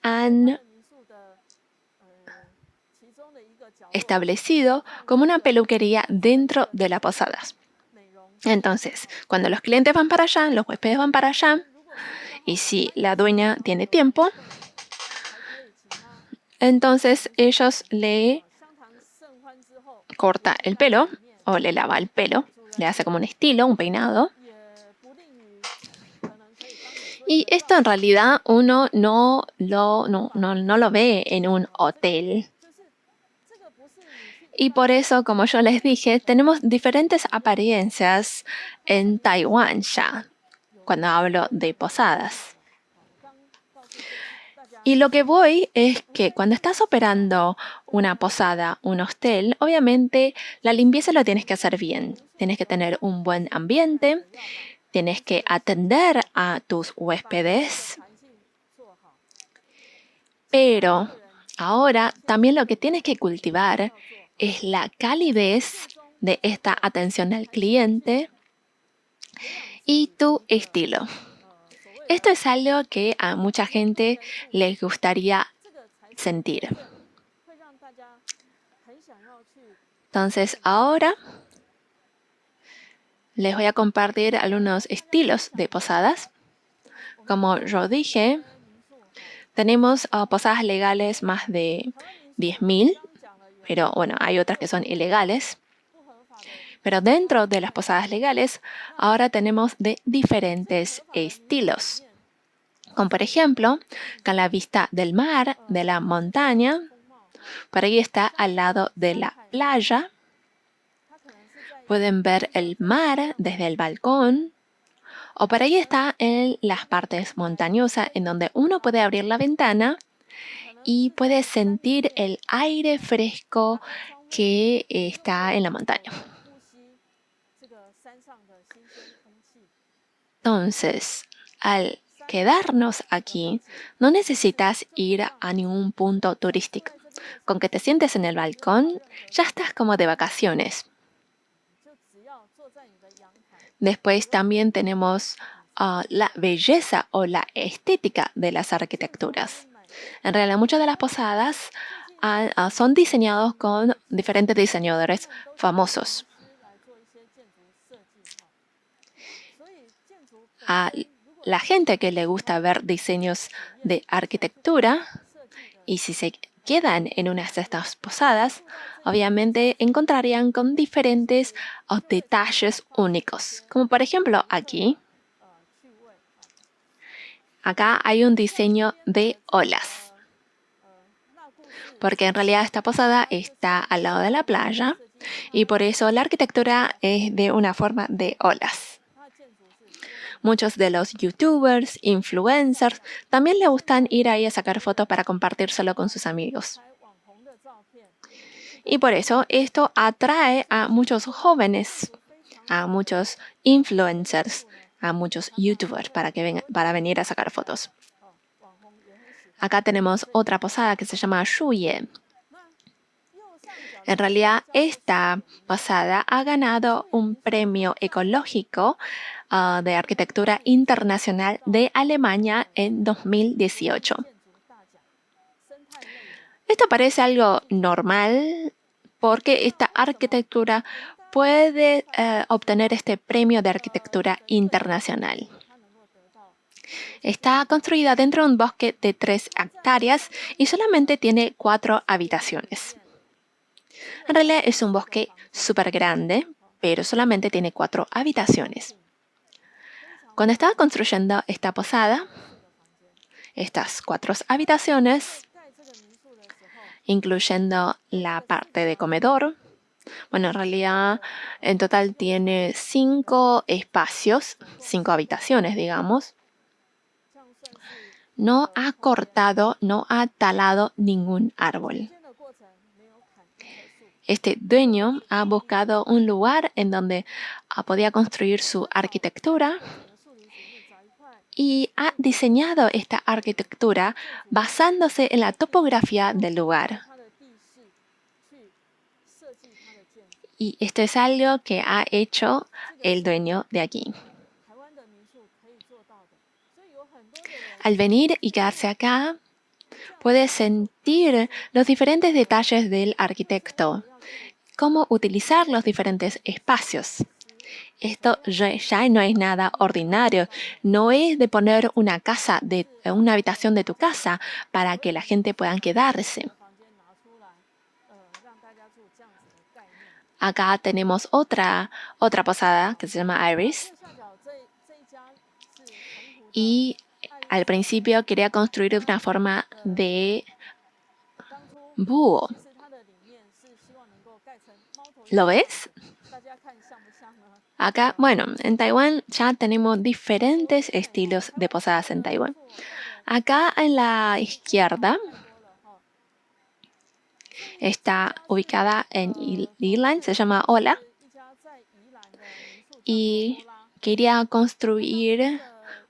han establecido como una peluquería dentro de las posadas. Entonces, cuando los clientes van para allá, los huéspedes van para allá, y si la dueña tiene tiempo, entonces ellos le corta el pelo o le lava el pelo, le hace como un estilo, un peinado. Y esto en realidad uno no lo ve en un hotel. Y por eso, como yo les dije, tenemos diferentes apariencias en Taiwán ya, cuando hablo de posadas. Y lo que voy es que cuando estás operando una posada, un hostel, obviamente la limpieza lo tienes que hacer bien. Tienes que tener un buen ambiente, tienes que atender a tus huéspedes. Pero ahora también lo que tienes que cultivar es la calidez de esta atención al cliente y tu estilo. Esto es algo que a mucha gente les gustaría sentir. Entonces, ahora les voy a compartir algunos estilos de posadas. Como yo dije, tenemos posadas legales más de 10.000, pero bueno, hay otras que son ilegales. Pero dentro de las posadas legales, ahora tenemos de diferentes estilos. Como por ejemplo, con la vista del mar, de la montaña. Por ahí está al lado de la playa. Pueden ver el mar desde el balcón. O por ahí está en las partes montañosas, en donde uno puede abrir la ventana y puede sentir el aire fresco que está en la montaña. Entonces, al quedarnos aquí, no necesitas ir a ningún punto turístico. Con que te sientes en el balcón, ya estás como de vacaciones. Después también tenemos la belleza o la estética de las arquitecturas. En realidad, muchas de las posadas son diseñados con diferentes diseñadores famosos. A la gente que le gusta ver diseños de arquitectura, y si se quedan en una de estas posadas, obviamente encontrarían con diferentes detalles únicos. Como por ejemplo aquí. Acá hay un diseño de olas. Porque en realidad esta posada está al lado de la playa y por eso la arquitectura es de una forma de olas. Muchos de los youtubers, influencers, también le gustan ir ahí a sacar fotos para compartírselo con sus amigos. Y por eso esto atrae a muchos jóvenes, a muchos influencers, a muchos youtubers para venir a sacar fotos. Acá tenemos otra posada que se llama Shuye. En realidad, esta posada ha ganado un premio ecológico de arquitectura internacional de Alemania en 2018. Esto parece algo normal porque esta arquitectura puede obtener este premio de arquitectura internacional. Está construida dentro de un bosque de 3 hectáreas y solamente tiene 4 habitaciones. En realidad es un bosque súper grande, pero solamente tiene 4 habitaciones. Cuando estaba construyendo esta posada, estas 4 habitaciones, incluyendo la parte de comedor, bueno, en realidad en total tiene 5 espacios, 5 habitaciones, digamos. no ha cortado, no ha talado ningún árbol. Este dueño ha buscado un lugar en donde podía construir su arquitectura y ha diseñado esta arquitectura basándose en la topografía del lugar. Y esto es algo que ha hecho el dueño de aquí. Al venir y quedarse acá, puedes sentir los diferentes detalles del arquitecto, cómo utilizar los diferentes espacios. Esto ya no es nada ordinario, no es de poner una habitación de tu casa para que la gente pueda quedarse. Acá tenemos otra posada que se llama Iris. Y al principio quería construir de una forma de búho. ¿Lo ves? Acá, bueno, en Taiwán ya tenemos diferentes estilos de posadas en Taiwán. Acá en la izquierda está ubicada en Yilan, se llama Ola. Y quería construir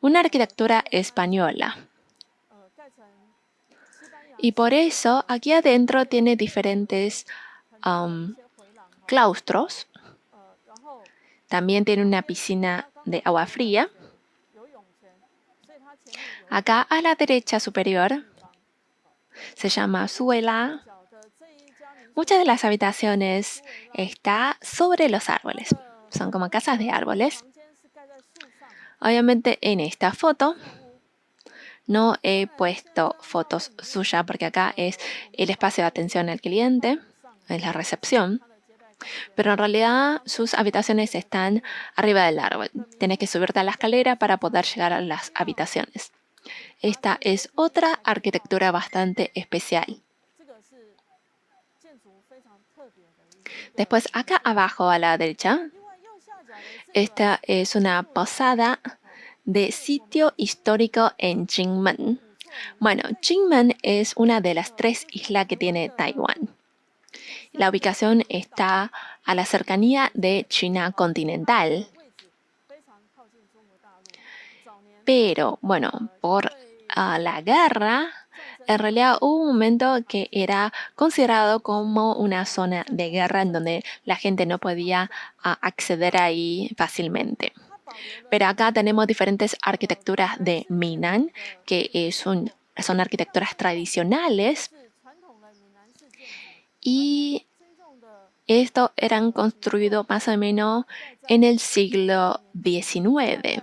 una arquitectura española. Y por eso aquí adentro tiene diferentes claustros. También tiene una piscina de agua fría. Acá a la derecha superior se llama suela. Muchas de las habitaciones están sobre los árboles. Son como casas de árboles. Obviamente en esta foto no he puesto fotos suyas porque acá es el espacio de atención al cliente, es la recepción. Pero en realidad sus habitaciones están arriba del árbol. Tienes que subirte a la escalera para poder llegar a las habitaciones. Esta es otra arquitectura bastante especial. Después, acá abajo a la derecha, esta es una posada de sitio histórico en Kinmen. Bueno, Kinmen es una de las 3 islas que tiene Taiwán. La ubicación está a la cercanía de China continental. Pero, bueno, por la guerra, en realidad hubo un momento que era considerado como una zona de guerra en donde la gente no podía acceder ahí fácilmente. Pero acá tenemos diferentes arquitecturas de Minnan, que son arquitecturas tradicionales. Y estos eran construidos más o menos en el siglo XIX.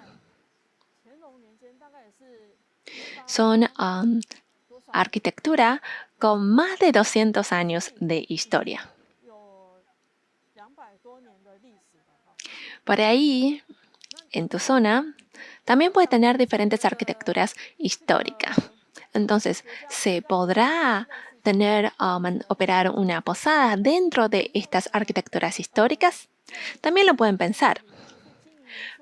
Son arquitectura con más de 200 años de historia. Por ahí, en tu zona, también puede tener diferentes arquitecturas históricas. Entonces, ¿se podrá operar una posada dentro de estas arquitecturas históricas? También lo pueden pensar.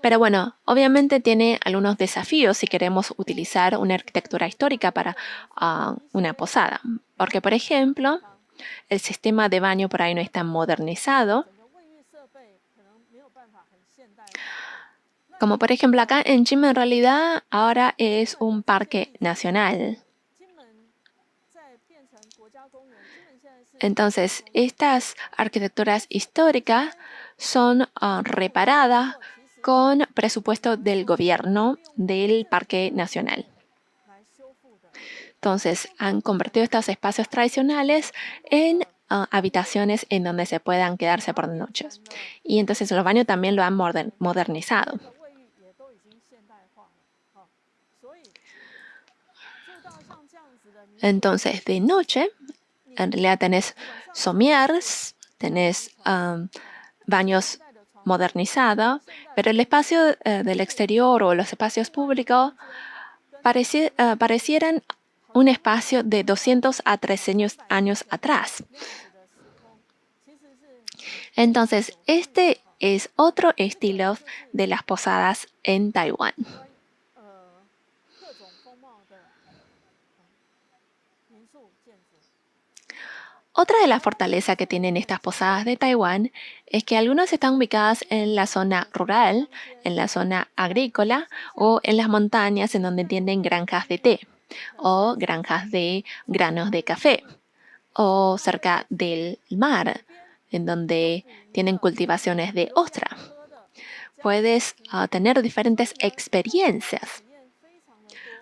Pero bueno, obviamente tiene algunos desafíos si queremos utilizar una arquitectura histórica para una posada. Porque, por ejemplo, el sistema de baño por ahí no está modernizado. Como por ejemplo acá en Kinmen, en realidad ahora es un parque nacional. Entonces, estas arquitecturas históricas son reparadas con presupuesto del gobierno del Parque Nacional. Entonces, han convertido estos espacios tradicionales en habitaciones en donde se puedan quedarse por noches. Y entonces los baños también lo han modernizado. Entonces, de noche, en realidad tenés sommiers, tenés baños modernizados, pero el espacio del exterior o los espacios públicos parecieran un espacio de 200 a 300 años atrás. Entonces, este es otro estilo de las posadas en Taiwán. Otra de las fortalezas que tienen estas posadas de Taiwán es que algunas están ubicadas en la zona rural, en la zona agrícola o en las montañas en donde tienen granjas de té o granjas de granos de café o cerca del mar en donde tienen cultivaciones de ostra. Puedes tener diferentes experiencias.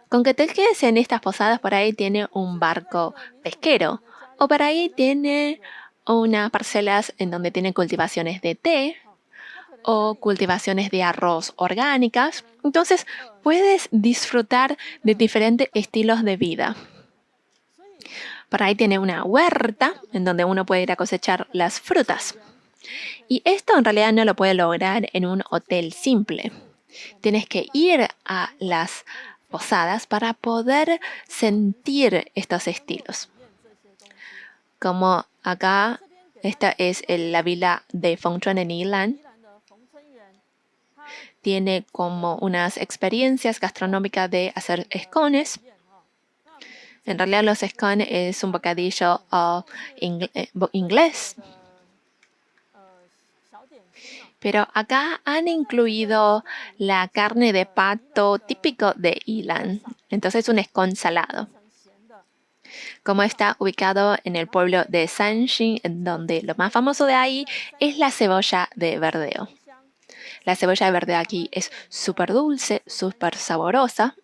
Con que te quedes en estas posadas, por ahí tiene un barco pesquero o por ahí tiene unas parcelas en donde tienen cultivaciones de té o cultivaciones de arroz orgánicas. Entonces, puedes disfrutar de diferentes estilos de vida. Por ahí tiene una huerta en donde uno puede ir a cosechar las frutas. Y esto en realidad no lo puede lograr en un hotel simple. Tienes que ir a las posadas para poder sentir estos estilos. Como acá, esta es la vila de Fengchuan en Yilan. Tiene como unas experiencias gastronómicas de hacer escones. En realidad los scones es un bocadillo inglés. Pero acá han incluido la carne de pato típico de Yilan. Entonces es un scone salado. Como está ubicado en el pueblo de Sanxing, en donde lo más famoso de ahí es la cebolla de verdeo. La cebolla de verdeo aquí es súper dulce, súper saborosa.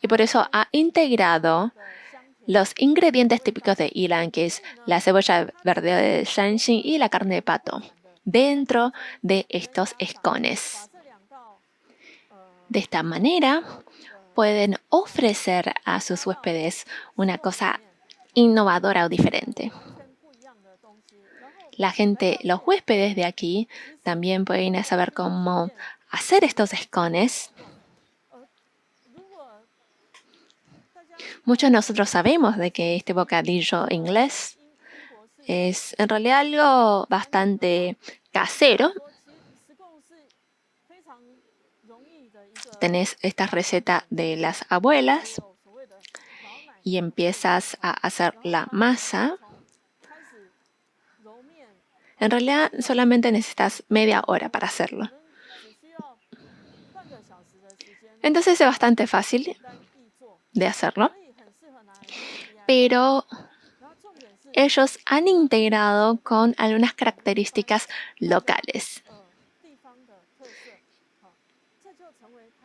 Y por eso ha integrado los ingredientes típicos de Yilan, que es la cebolla verde de Shanxi y la carne de pato, dentro de estos escones. De esta manera, pueden ofrecer a sus huéspedes una cosa innovadora o diferente. La gente, los huéspedes de aquí, también pueden ir a saber cómo hacer estos escones. Muchos de nosotros sabemos de que este bocadillo inglés es en realidad algo bastante casero. Tenés esta receta de las abuelas y empiezas a hacer la masa. En realidad solamente necesitas media hora para hacerlo. Entonces es bastante fácil de hacerlo. Pero ellos han integrado con algunas características locales.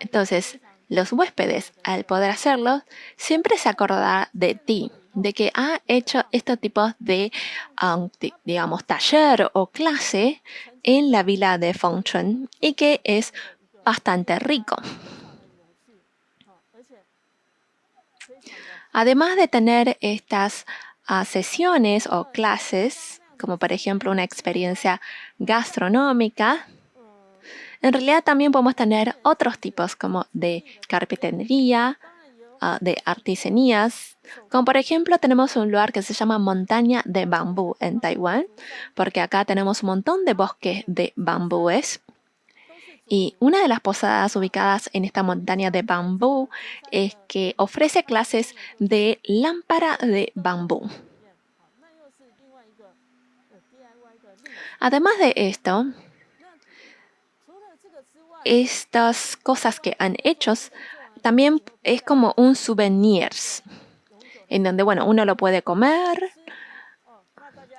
Entonces, los huéspedes, al poder hacerlo, siempre se acordarán de ti, de que ha hecho estos tipos de, digamos, taller o clase en la vila de Fengchuan y que es bastante rico. Además de tener estas sesiones o clases, como por ejemplo una experiencia gastronómica, en realidad también podemos tener otros tipos como de carpintería, de artesanías. Como por ejemplo tenemos un lugar que se llama Montaña de Bambú en Taiwán, porque acá tenemos un montón de bosques de bambúes. Y una de las posadas ubicadas en esta montaña de bambú es que ofrece clases de lámpara de bambú. Además de esto, estas cosas que han hecho también es como un souvenir, en donde uno lo puede comer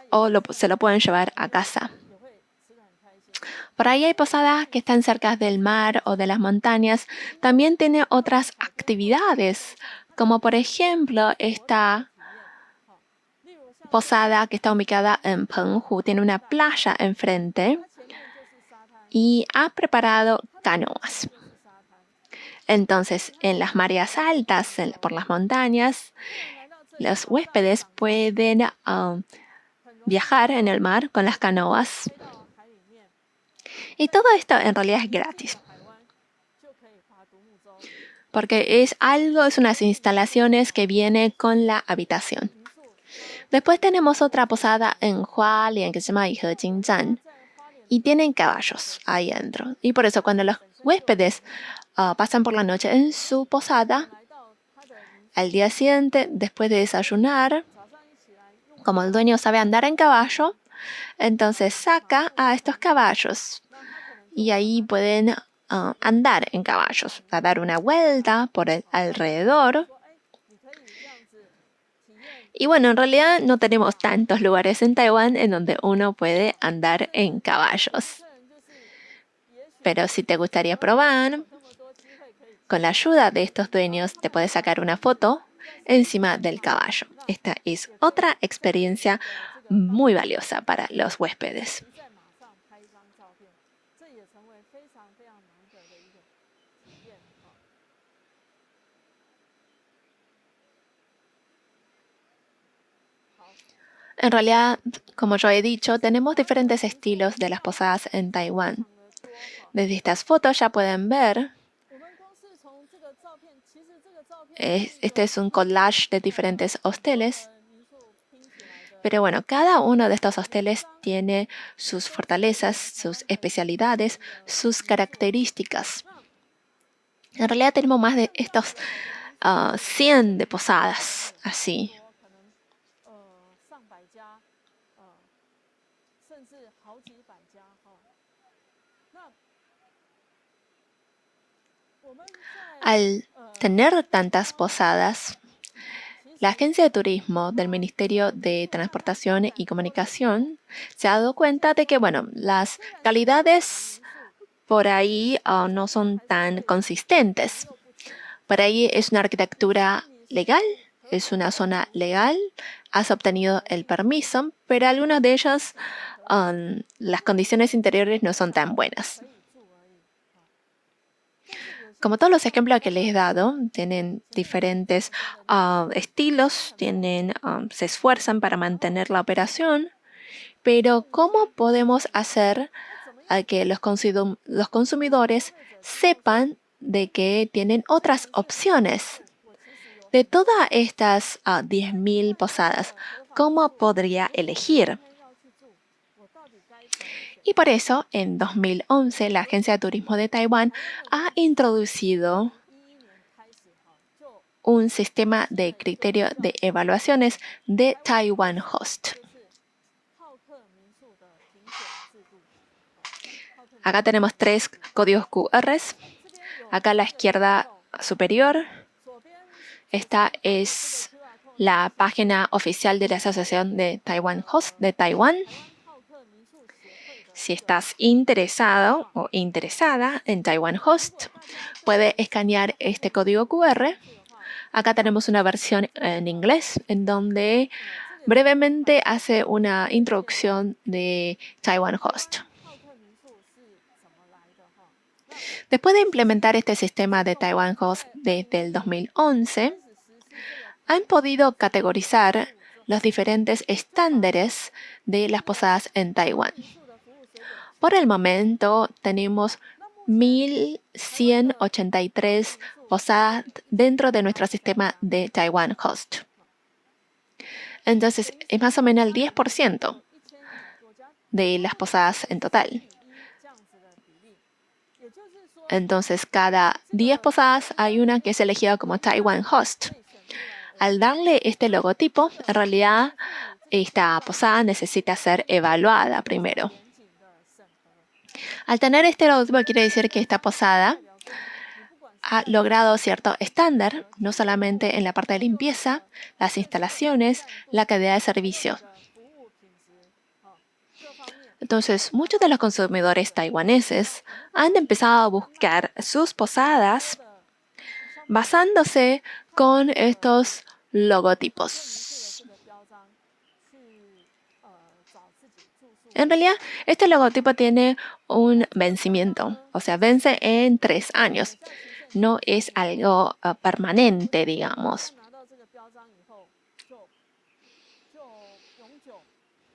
o se lo pueden llevar a casa. Por ahí hay posadas que están cerca del mar o de las montañas. También tiene otras actividades, como por ejemplo esta posada que está ubicada en Penghu. Tiene una playa enfrente y ha preparado canoas. Entonces, en las mareas altas, por las montañas, los huéspedes pueden viajar en el mar con las canoas. Y todo esto en realidad es gratis. Porque es unas instalaciones que viene con la habitación. Después tenemos otra posada en Hualien que se llama Yihejingzhan. Y tienen caballos ahí adentro. Y por eso cuando los huéspedes pasan por la noche en su posada, al día siguiente, después de desayunar, Como el dueño sabe andar en caballo, entonces saca a estos caballos y ahí pueden andar en caballos, a dar una vuelta por el alrededor. Y bueno, en realidad no tenemos tantos lugares en Taiwán en donde uno puede andar en caballos. Pero si te gustaría probar, con la ayuda de estos dueños te puedes sacar una foto encima del caballo. Esta es otra experiencia muy valiosa para los huéspedes. En realidad, como yo he dicho, tenemos diferentes estilos de las posadas en Taiwán. Desde estas fotos ya pueden ver, este es un collage de diferentes hosteles. Pero bueno, cada uno de estos hosteles tiene sus fortalezas, sus especialidades, sus características. En realidad tenemos más de estos 100 de posadas así. Al tener tantas posadas, la Agencia de Turismo del Ministerio de Transportación y Comunicación se ha dado cuenta de que, bueno, las calidades por ahí no son tan consistentes. Por ahí es una arquitectura legal, es una zona legal, has obtenido el permiso, pero algunas de ellas, las condiciones interiores no son tan buenas. Como todos los ejemplos que les he dado, tienen diferentes estilos, se esfuerzan para mantener la operación, pero ¿cómo podemos hacer a que los consumidores sepan de que tienen otras opciones? De todas estas 10.000 posadas, ¿cómo podría elegir? Y por eso, en 2011, la Agencia de Turismo de Taiwán ha introducido un sistema de criterio de evaluaciones de Taiwan Host. Acá tenemos 3 códigos QR. Acá a la izquierda superior, esta es la página oficial de la Asociación de Taiwan Host de Taiwán. Si estás interesado o interesada en Taiwan Host, puede escanear este código QR. Acá tenemos una versión en inglés en donde brevemente hace una introducción de Taiwan Host. Después de implementar este sistema de Taiwan Host desde el 2011, han podido categorizar los diferentes estándares de las posadas en Taiwán. Por el momento tenemos 1.183 posadas dentro de nuestro sistema de Taiwan Host. Entonces, es más o menos el 10% de las posadas en total. Entonces, cada 10 posadas hay una que es elegida como Taiwan Host. Al darle este logotipo, en realidad, esta posada necesita ser evaluada primero. Al tener este logotipo quiere decir que esta posada ha logrado cierto estándar, no solamente en la parte de limpieza, las instalaciones, la calidad de servicios. Entonces, muchos de los consumidores taiwaneses han empezado a buscar sus posadas basándose con estos logotipos. En realidad, este logotipo tiene un vencimiento, o sea, vence en 3 años. No es algo permanente, digamos.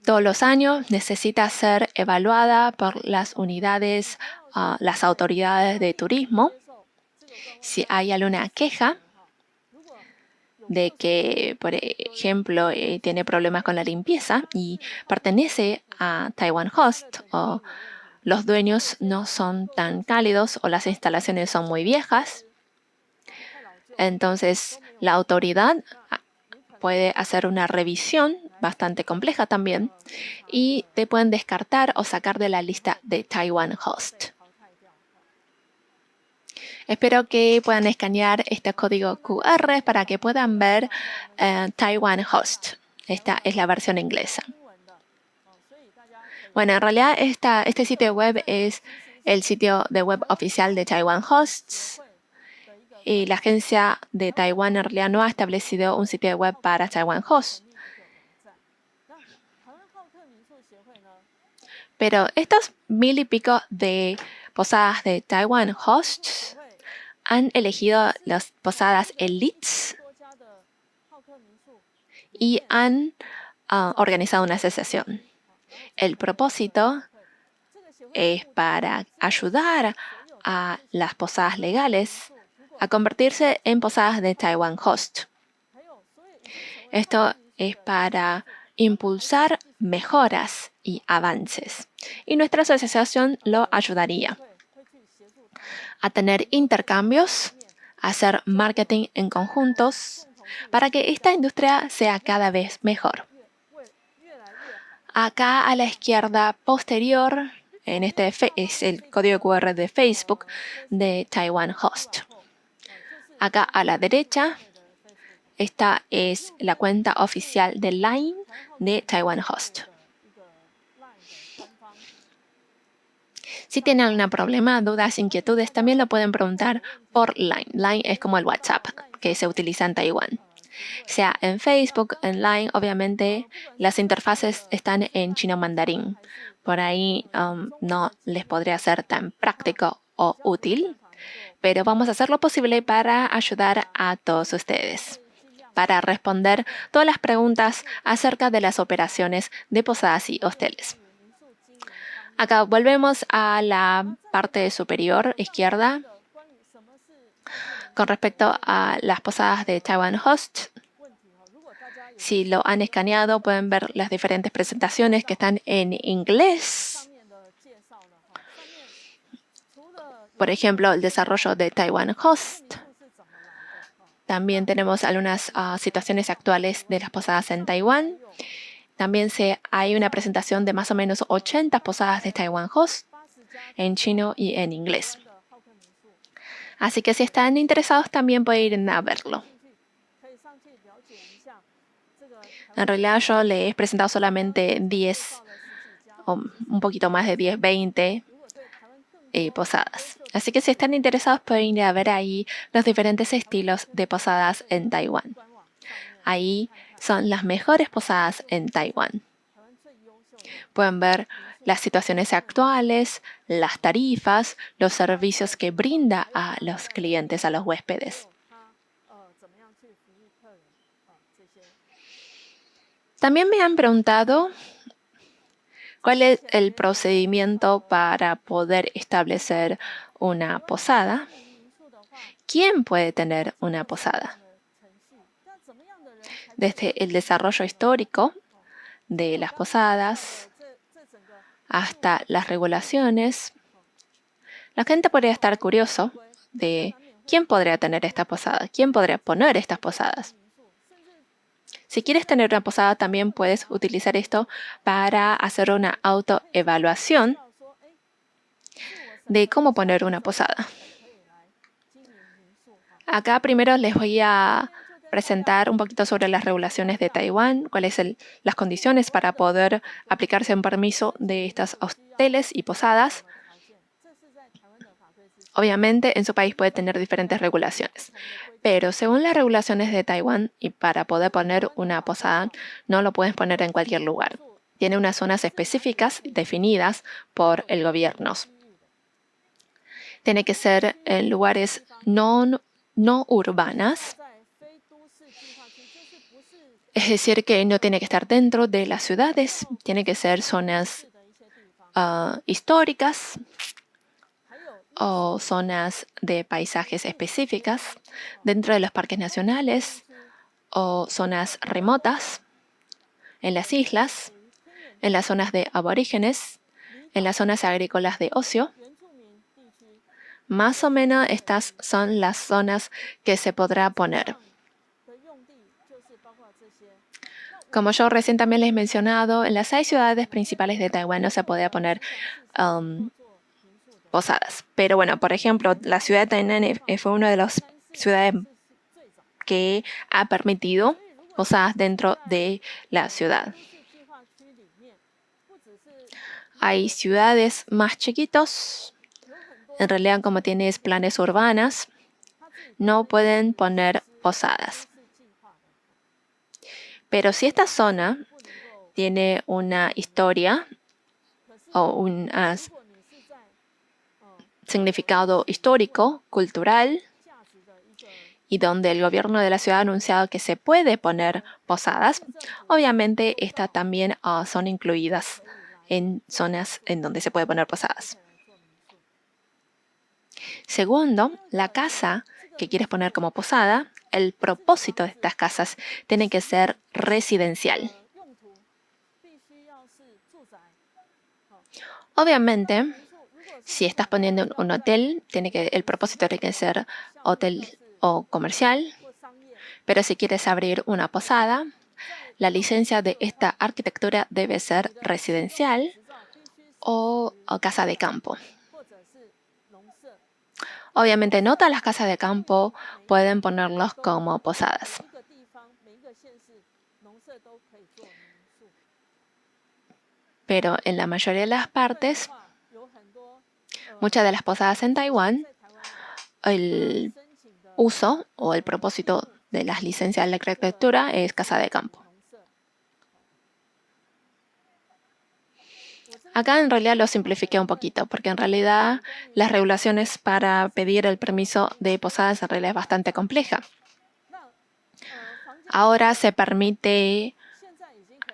Todos los años necesita ser evaluada por las unidades, las autoridades de turismo. Si hay alguna queja de que, por ejemplo, tiene problemas con la limpieza y pertenece a Taiwan Host, o los dueños no son tan cálidos o las instalaciones son muy viejas, entonces la autoridad puede hacer una revisión bastante compleja también, y te pueden descartar o sacar de la lista de Taiwan Host. Espero que puedan escanear este código QR para que puedan ver Taiwan Host. Esta es la versión inglesa. Bueno, en realidad este sitio web es el sitio de web oficial de Taiwan Hosts. Y la agencia de Taiwán en realidad no ha establecido un sitio web para Taiwan Host. Pero estos 1000 y pico de posadas de Taiwan Hosts han elegido las posadas elites y han organizado una asociación. El propósito es para ayudar a las posadas legales a convertirse en posadas de Taiwan Host. Esto es para impulsar mejoras y avances. Y nuestra asociación lo ayudaría a tener intercambios, a hacer marketing en conjuntos, para que esta industria sea cada vez mejor. Acá a la izquierda posterior, es el código QR de Facebook de Taiwan Host. Acá a la derecha, esta es la cuenta oficial de Line de Taiwan Host. Si tienen algún problema, dudas, inquietudes, también lo pueden preguntar por Line. Line es como el WhatsApp que se utiliza en Taiwán. Sea en Facebook, en Line, obviamente las interfaces están en chino mandarín. Por ahí no les podría ser tan práctico o útil, pero vamos a hacer lo posible para ayudar a todos ustedes, para responder todas las preguntas acerca de las operaciones de posadas y hosteles. Acá volvemos a la parte superior izquierda. Con respecto a las posadas de Taiwan Host, si lo han escaneado, pueden ver las diferentes presentaciones que están en inglés. Por ejemplo, el desarrollo de Taiwan Host. También tenemos algunas situaciones actuales de las posadas en Taiwán. También hay una presentación de más o menos 80 posadas de Taiwan Host en chino y en inglés. Así que si están interesados, también pueden ir a verlo. En realidad yo le he presentado solamente 10 o un poquito más de 10, 20 posadas. Así que si están interesados pueden ir a ver ahí los diferentes estilos de posadas en Taiwán. Ahí son las mejores posadas en Taiwán. Pueden ver las situaciones actuales, las tarifas, los servicios que brinda a los clientes, a los huéspedes. También me han preguntado cuál es el procedimiento para poder establecer una posada. ¿Quién puede tener una posada? Desde el desarrollo histórico de las posadas hasta las regulaciones, la gente podría estar curioso de quién podría tener esta posada, quién podría poner estas posadas. Si quieres tener una posada, también puedes utilizar esto para hacer una autoevaluación de cómo poner una posada. Acá primero les voy a presentar un poquito sobre las regulaciones de Taiwán, cuáles son las condiciones para poder aplicarse un permiso de estas hoteles y posadas. Obviamente, en su país puede tener diferentes regulaciones, pero según las regulaciones de Taiwán, y para poder poner una posada, no lo puedes poner en cualquier lugar. Tiene unas zonas específicas definidas por el gobierno. Tiene que ser en lugares no urbanas, es decir, que no tiene que estar dentro de las ciudades, tiene que ser zonas históricas o zonas de paisajes específicas dentro de los parques nacionales o zonas remotas, en las islas, en las zonas de aborígenes, en las zonas agrícolas de ocio. Más o menos estas son las zonas que se podrá poner. Como yo recién también les he mencionado, en las 6 ciudades principales de Taiwán no se podía poner posadas. Pero bueno, por ejemplo, la ciudad de Tainan fue una de las ciudades que ha permitido posadas dentro de la ciudad. Hay ciudades más chiquitos. En realidad, como tienes planes urbanas, no pueden poner posadas. Pero si esta zona tiene una historia o un significado histórico, cultural, y donde el gobierno de la ciudad ha anunciado que se puede poner posadas, obviamente estas también son incluidas en zonas en donde se puede poner posadas. Segundo, la casa que quieres poner como posada, el propósito de estas casas tiene que ser residencial. Obviamente, si estás poniendo un hotel, el propósito tiene que ser hotel o comercial, pero si quieres abrir una posada, la licencia de esta arquitectura debe ser residencial o casa de campo. Obviamente no todas las casas de campo pueden ponerlos como posadas. Pero en la mayoría de las partes, muchas de las posadas en Taiwán, el uso o el propósito de las licencias de la arquitectura es casa de campo. Acá en realidad lo simplifiqué un poquito, porque en realidad las regulaciones para pedir el permiso de posadas en realidad es bastante compleja. Ahora se permite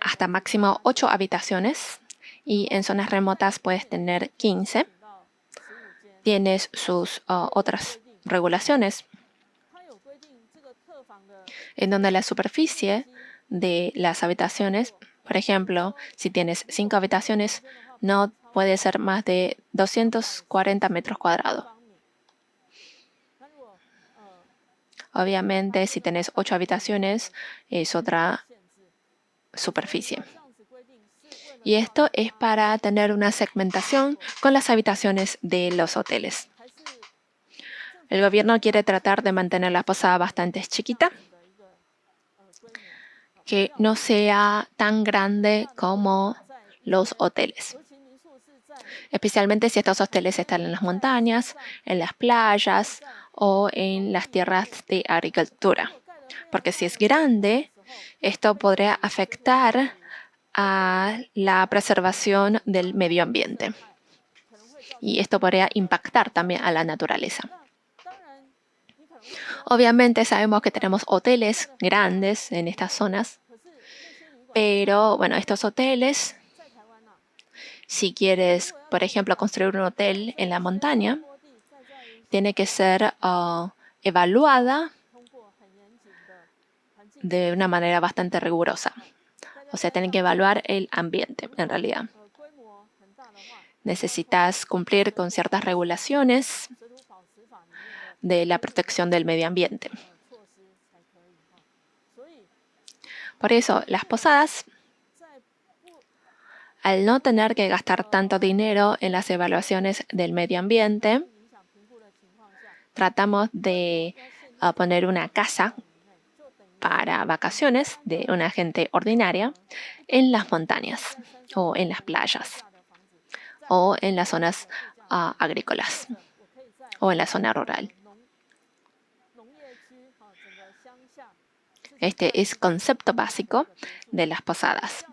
hasta máximo 8 habitaciones y en zonas remotas puedes tener 15. Tienes sus otras regulaciones en donde la superficie de las habitaciones, por ejemplo, si tienes 5 habitaciones, no puede ser más de 240 metros cuadrados. Obviamente, si tienes 8 habitaciones, es otra superficie. Y esto es para tener una segmentación con las habitaciones de los hoteles. El gobierno quiere tratar de mantener la posada bastante chiquita, que no sea tan grande como los hoteles. Especialmente si estos hoteles están en las montañas, en las playas o en las tierras de agricultura. Porque si es grande, esto podría afectar a la preservación del medio ambiente. Y esto podría impactar también a la naturaleza. Obviamente sabemos que tenemos hoteles grandes en estas zonas, pero bueno, estos hoteles, si quieres, por ejemplo, construir un hotel en la montaña, tiene que ser evaluada de una manera bastante rigurosa. O sea, tienen que evaluar el ambiente, en realidad. Necesitas cumplir con ciertas regulaciones de la protección del medio ambiente. Por eso, las posadas, al no tener que gastar tanto dinero en las evaluaciones del medio ambiente, tratamos de poner una casa para vacaciones de una gente ordinaria en las montañas o en las playas o en las zonas agrícolas o en la zona rural. Este es el concepto básico de las posadas.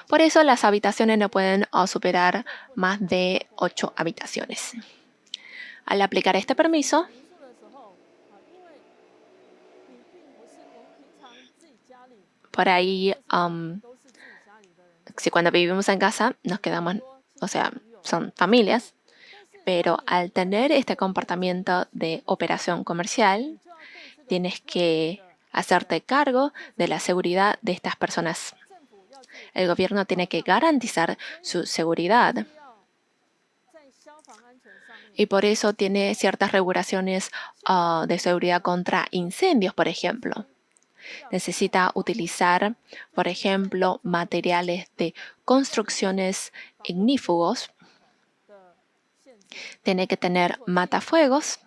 Por eso las habitaciones no pueden superar más de 8 habitaciones. Al aplicar este permiso, por ahí, si cuando vivimos en casa nos quedamos, o sea, son familias, pero al tener este comportamiento de operación comercial, tienes que hacerte cargo de la seguridad de estas personas. El gobierno tiene que garantizar su seguridad. Y por eso tiene ciertas regulaciones de seguridad contra incendios, por ejemplo. Necesita utilizar, por ejemplo, materiales de construcciones ignífugos. Tiene que tener matafuegos.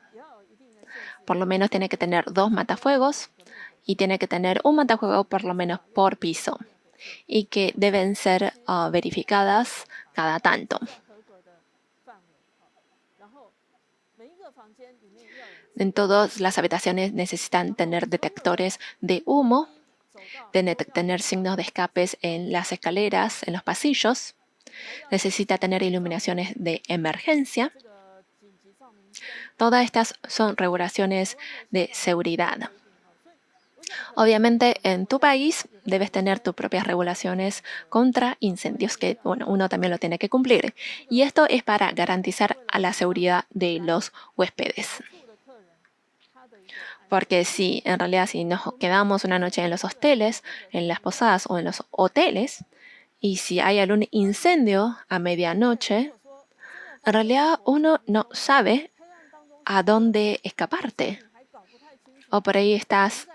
Por lo menos tiene que tener 2 matafuegos. Y tiene que tener un matafuego por lo menos por piso. Y que deben ser verificadas cada tanto. En todas las habitaciones necesitan tener detectores de humo, tener signos de escapes en las escaleras, en los pasillos. Necesita tener iluminaciones de emergencia. Todas estas son regulaciones de seguridad. Obviamente, en tu país debes tener tus propias regulaciones contra incendios, que uno también lo tiene que cumplir. Y esto es para garantizar a la seguridad de los huéspedes. Porque si en realidad si nos quedamos una noche en los hosteles, en las posadas o en los hoteles, y si hay algún incendio a medianoche, en realidad uno no sabe a dónde escaparte. O por ahí estás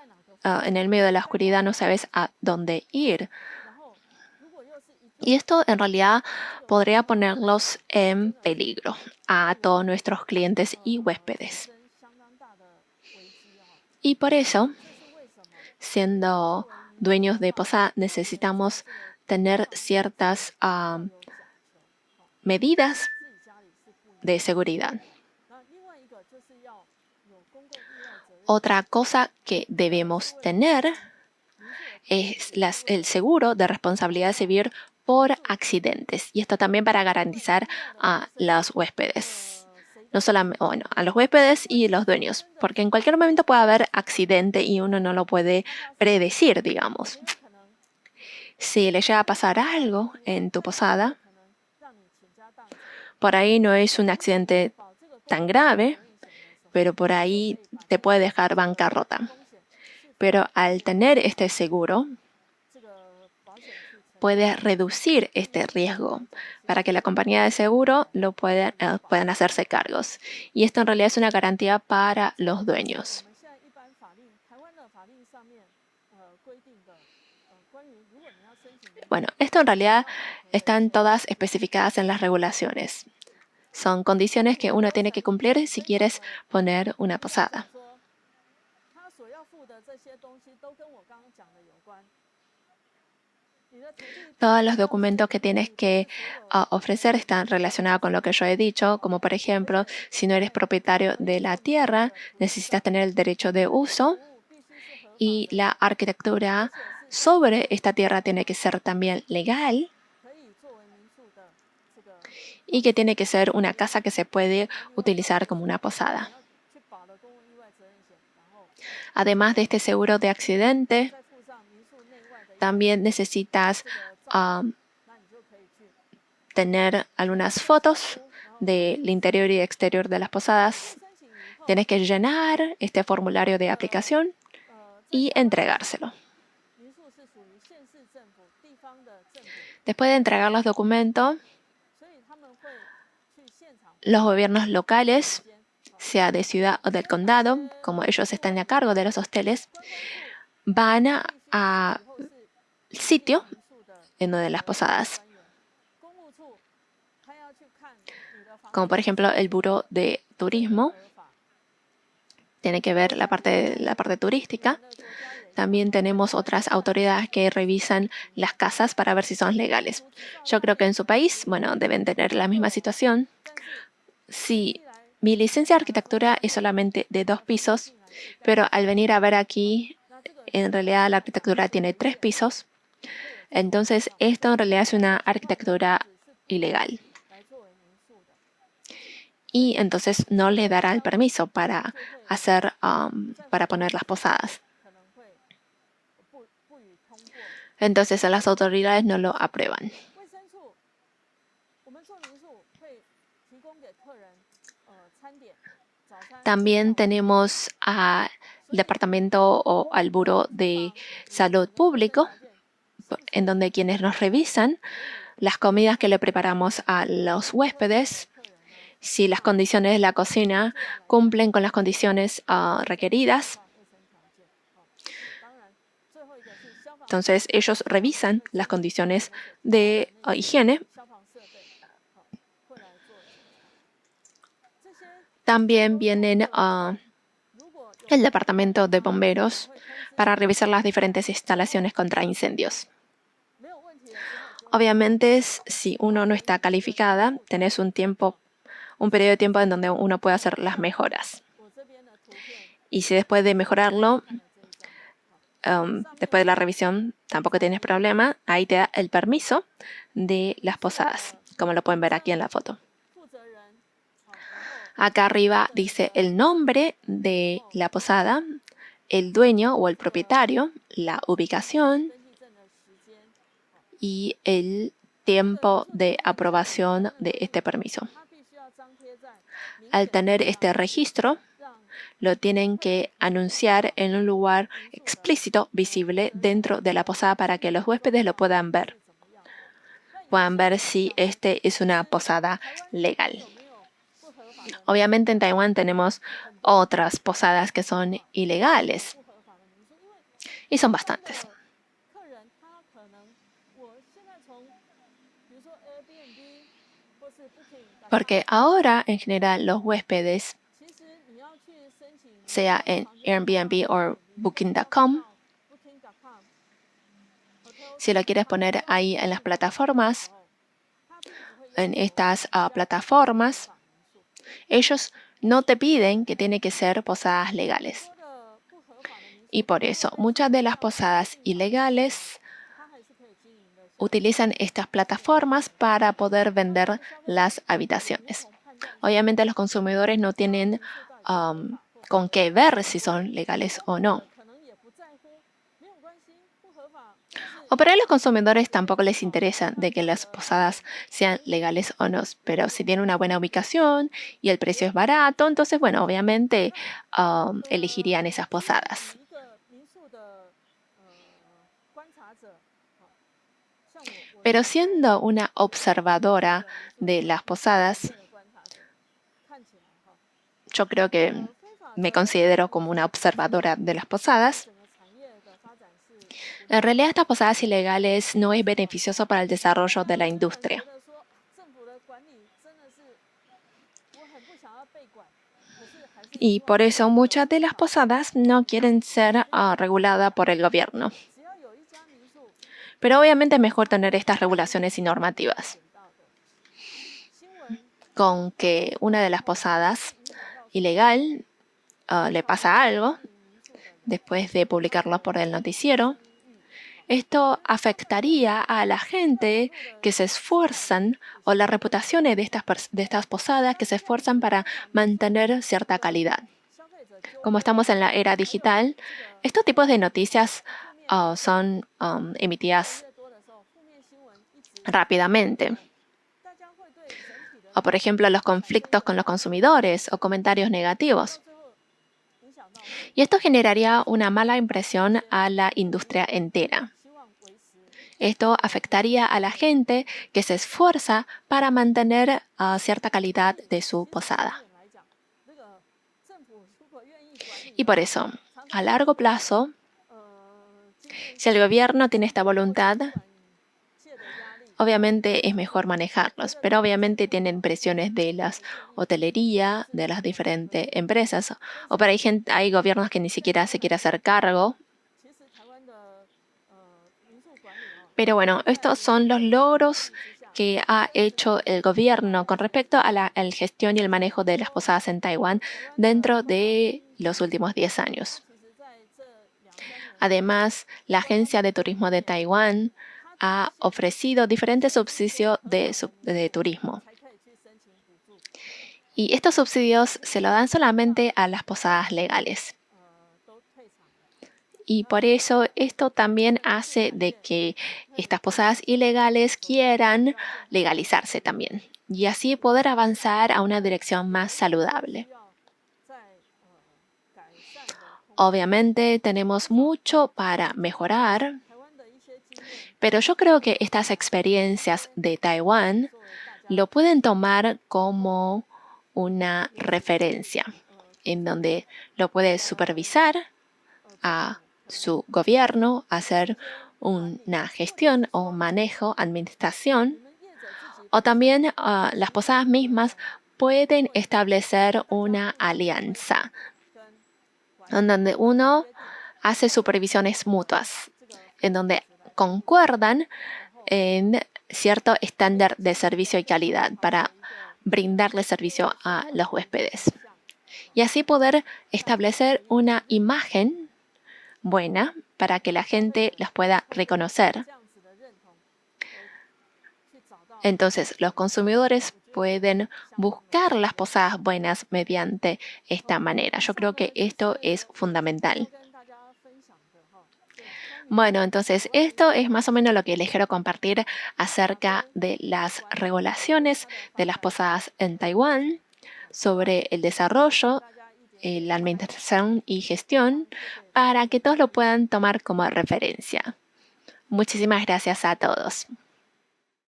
en el medio de la oscuridad, no sabes a dónde ir. Y esto en realidad podría ponerlos en peligro a todos nuestros clientes y huéspedes. Y por eso, siendo dueños de posada, necesitamos tener ciertas medidas de seguridad. Otra cosa que debemos tener es el seguro de responsabilidad civil por accidentes. Y esto también para garantizar a los huéspedes. No solamente, a los huéspedes y los dueños. Porque en cualquier momento puede haber accidente y uno no lo puede predecir, digamos. Si le llega a pasar algo en tu posada, por ahí no es un accidente tan grave, pero por ahí te puede dejar bancarrota. Pero al tener este seguro, puede reducir este riesgo para que la compañía de seguro puedan hacerse cargos. Y esto en realidad es una garantía para los dueños. Bueno, esto en realidad están todas especificadas en las regulaciones. Son condiciones que uno tiene que cumplir si quieres poner una posada. Todos los documentos que tienes que ofrecer están relacionados con lo que yo he dicho, como por ejemplo, si no eres propietario de la tierra, necesitas tener el derecho de uso y la arquitectura sobre esta tierra tiene que ser también legal y que tiene que ser una casa que se puede utilizar como una posada. Además de este seguro de accidente, también necesitas tener algunas fotos del interior y exterior de las posadas. Tienes que llenar este formulario de aplicación y entregárselo. Después de entregar los documentos, los gobiernos locales, sea de ciudad o del condado, como ellos están a cargo de los hosteles, van al sitio en una de las posadas, como por ejemplo el Buró de Turismo. Tiene que ver la parte turística. También tenemos otras autoridades que revisan las casas para ver si son legales. Yo creo que en su país, deben tener la misma situación. Sí, mi licencia de arquitectura es solamente de 2 pisos, pero al venir a ver aquí, en realidad la arquitectura tiene 3 pisos. Entonces, esto en realidad es una arquitectura ilegal. Y entonces no le dará el permiso para poner las posadas. Entonces, las autoridades no lo aprueban. También tenemos al departamento o al Buró de Salud Público, en donde quienes nos revisan las comidas que le preparamos a los huéspedes, si las condiciones de la cocina cumplen con las condiciones requeridas. Entonces ellos revisan las condiciones de higiene. También vienen el departamento de bomberos para revisar las diferentes instalaciones contra incendios. Obviamente, si uno no está calificada, tenés un periodo de tiempo en donde uno puede hacer las mejoras. Y si después de mejorarlo, después de la revisión, tampoco tienes problema, ahí te da el permiso de las posadas, como lo pueden ver aquí en la foto. Acá arriba dice el nombre de la posada, el dueño o el propietario, la ubicación y el tiempo de aprobación de este permiso. Al tener este registro, lo tienen que anunciar en un lugar explícito, visible dentro de la posada para que los huéspedes lo puedan ver. Puedan ver si este es una posada legal. Obviamente en Taiwán tenemos otras posadas que son ilegales. Y son bastantes. Porque ahora, en general, los huéspedes, sea en Airbnb o Booking.com, si lo quieres poner ahí en las plataformas, en estas plataformas, ellos no te piden que tiene que ser posadas legales. Y por eso, muchas de las posadas ilegales utilizan estas plataformas para poder vender las habitaciones. Obviamente los consumidores no tienen con qué ver si son legales o no. O para los consumidores tampoco les interesa de que las posadas sean legales o no, pero si tienen una buena ubicación y el precio es barato, entonces, bueno, obviamente elegirían esas posadas. Pero siendo una observadora de las posadas, yo creo que me considero como una observadora de las posadas. En realidad, estas posadas ilegales no es beneficioso para el desarrollo de la industria. Y por eso muchas de las posadas no quieren ser reguladas por el gobierno. Pero obviamente es mejor tener estas regulaciones y normativas. Con que una de las posadas ilegal le pasa algo después de publicarlo por el noticiero, esto afectaría a la gente que se esfuerzan o la reputación de estas posadas que se esfuerzan para mantener cierta calidad. Como estamos en la era digital, estos tipos de noticias son emitidas rápidamente. O, por ejemplo, los conflictos con los consumidores o comentarios negativos. Y esto generaría una mala impresión a la industria entera. Esto afectaría a la gente que se esfuerza para mantener cierta calidad de su posada. Y por eso, a largo plazo, si el gobierno tiene esta voluntad, obviamente es mejor manejarlos, pero obviamente tienen presiones de la hotelería, de las diferentes empresas, o para hay gobiernos que ni siquiera se quiere hacer cargo. Pero bueno, estos son los logros que ha hecho el gobierno con respecto a la gestión y el manejo de las posadas en Taiwán dentro de los últimos 10 años. Además, la Agencia de Turismo de Taiwán ha ofrecido diferentes subsidios de turismo. Y estos subsidios se lo dan solamente a las posadas legales. Y por eso esto también hace de que estas posadas ilegales quieran legalizarse también. Y así poder avanzar a una dirección más saludable. Obviamente tenemos mucho para mejorar, pero yo creo que estas experiencias de Taiwán lo pueden tomar como una referencia, en donde lo puede supervisar a su gobierno, hacer una gestión o manejo, administración, o también las posadas mismas pueden establecer una alianza en donde uno hace supervisiones mutuas, en donde concuerdan en cierto estándar de servicio y calidad para brindarle servicio a los huéspedes. Y así poder establecer una imagen buena para que la gente los pueda reconocer. Entonces, los consumidores pueden buscar las posadas buenas mediante esta manera. Yo creo que esto es fundamental. Bueno, entonces esto es más o menos lo que les quiero compartir acerca de las regulaciones de las posadas en Taiwán, sobre el desarrollo, la administración y gestión, para que todos lo puedan tomar como referencia. Muchísimas gracias a todos.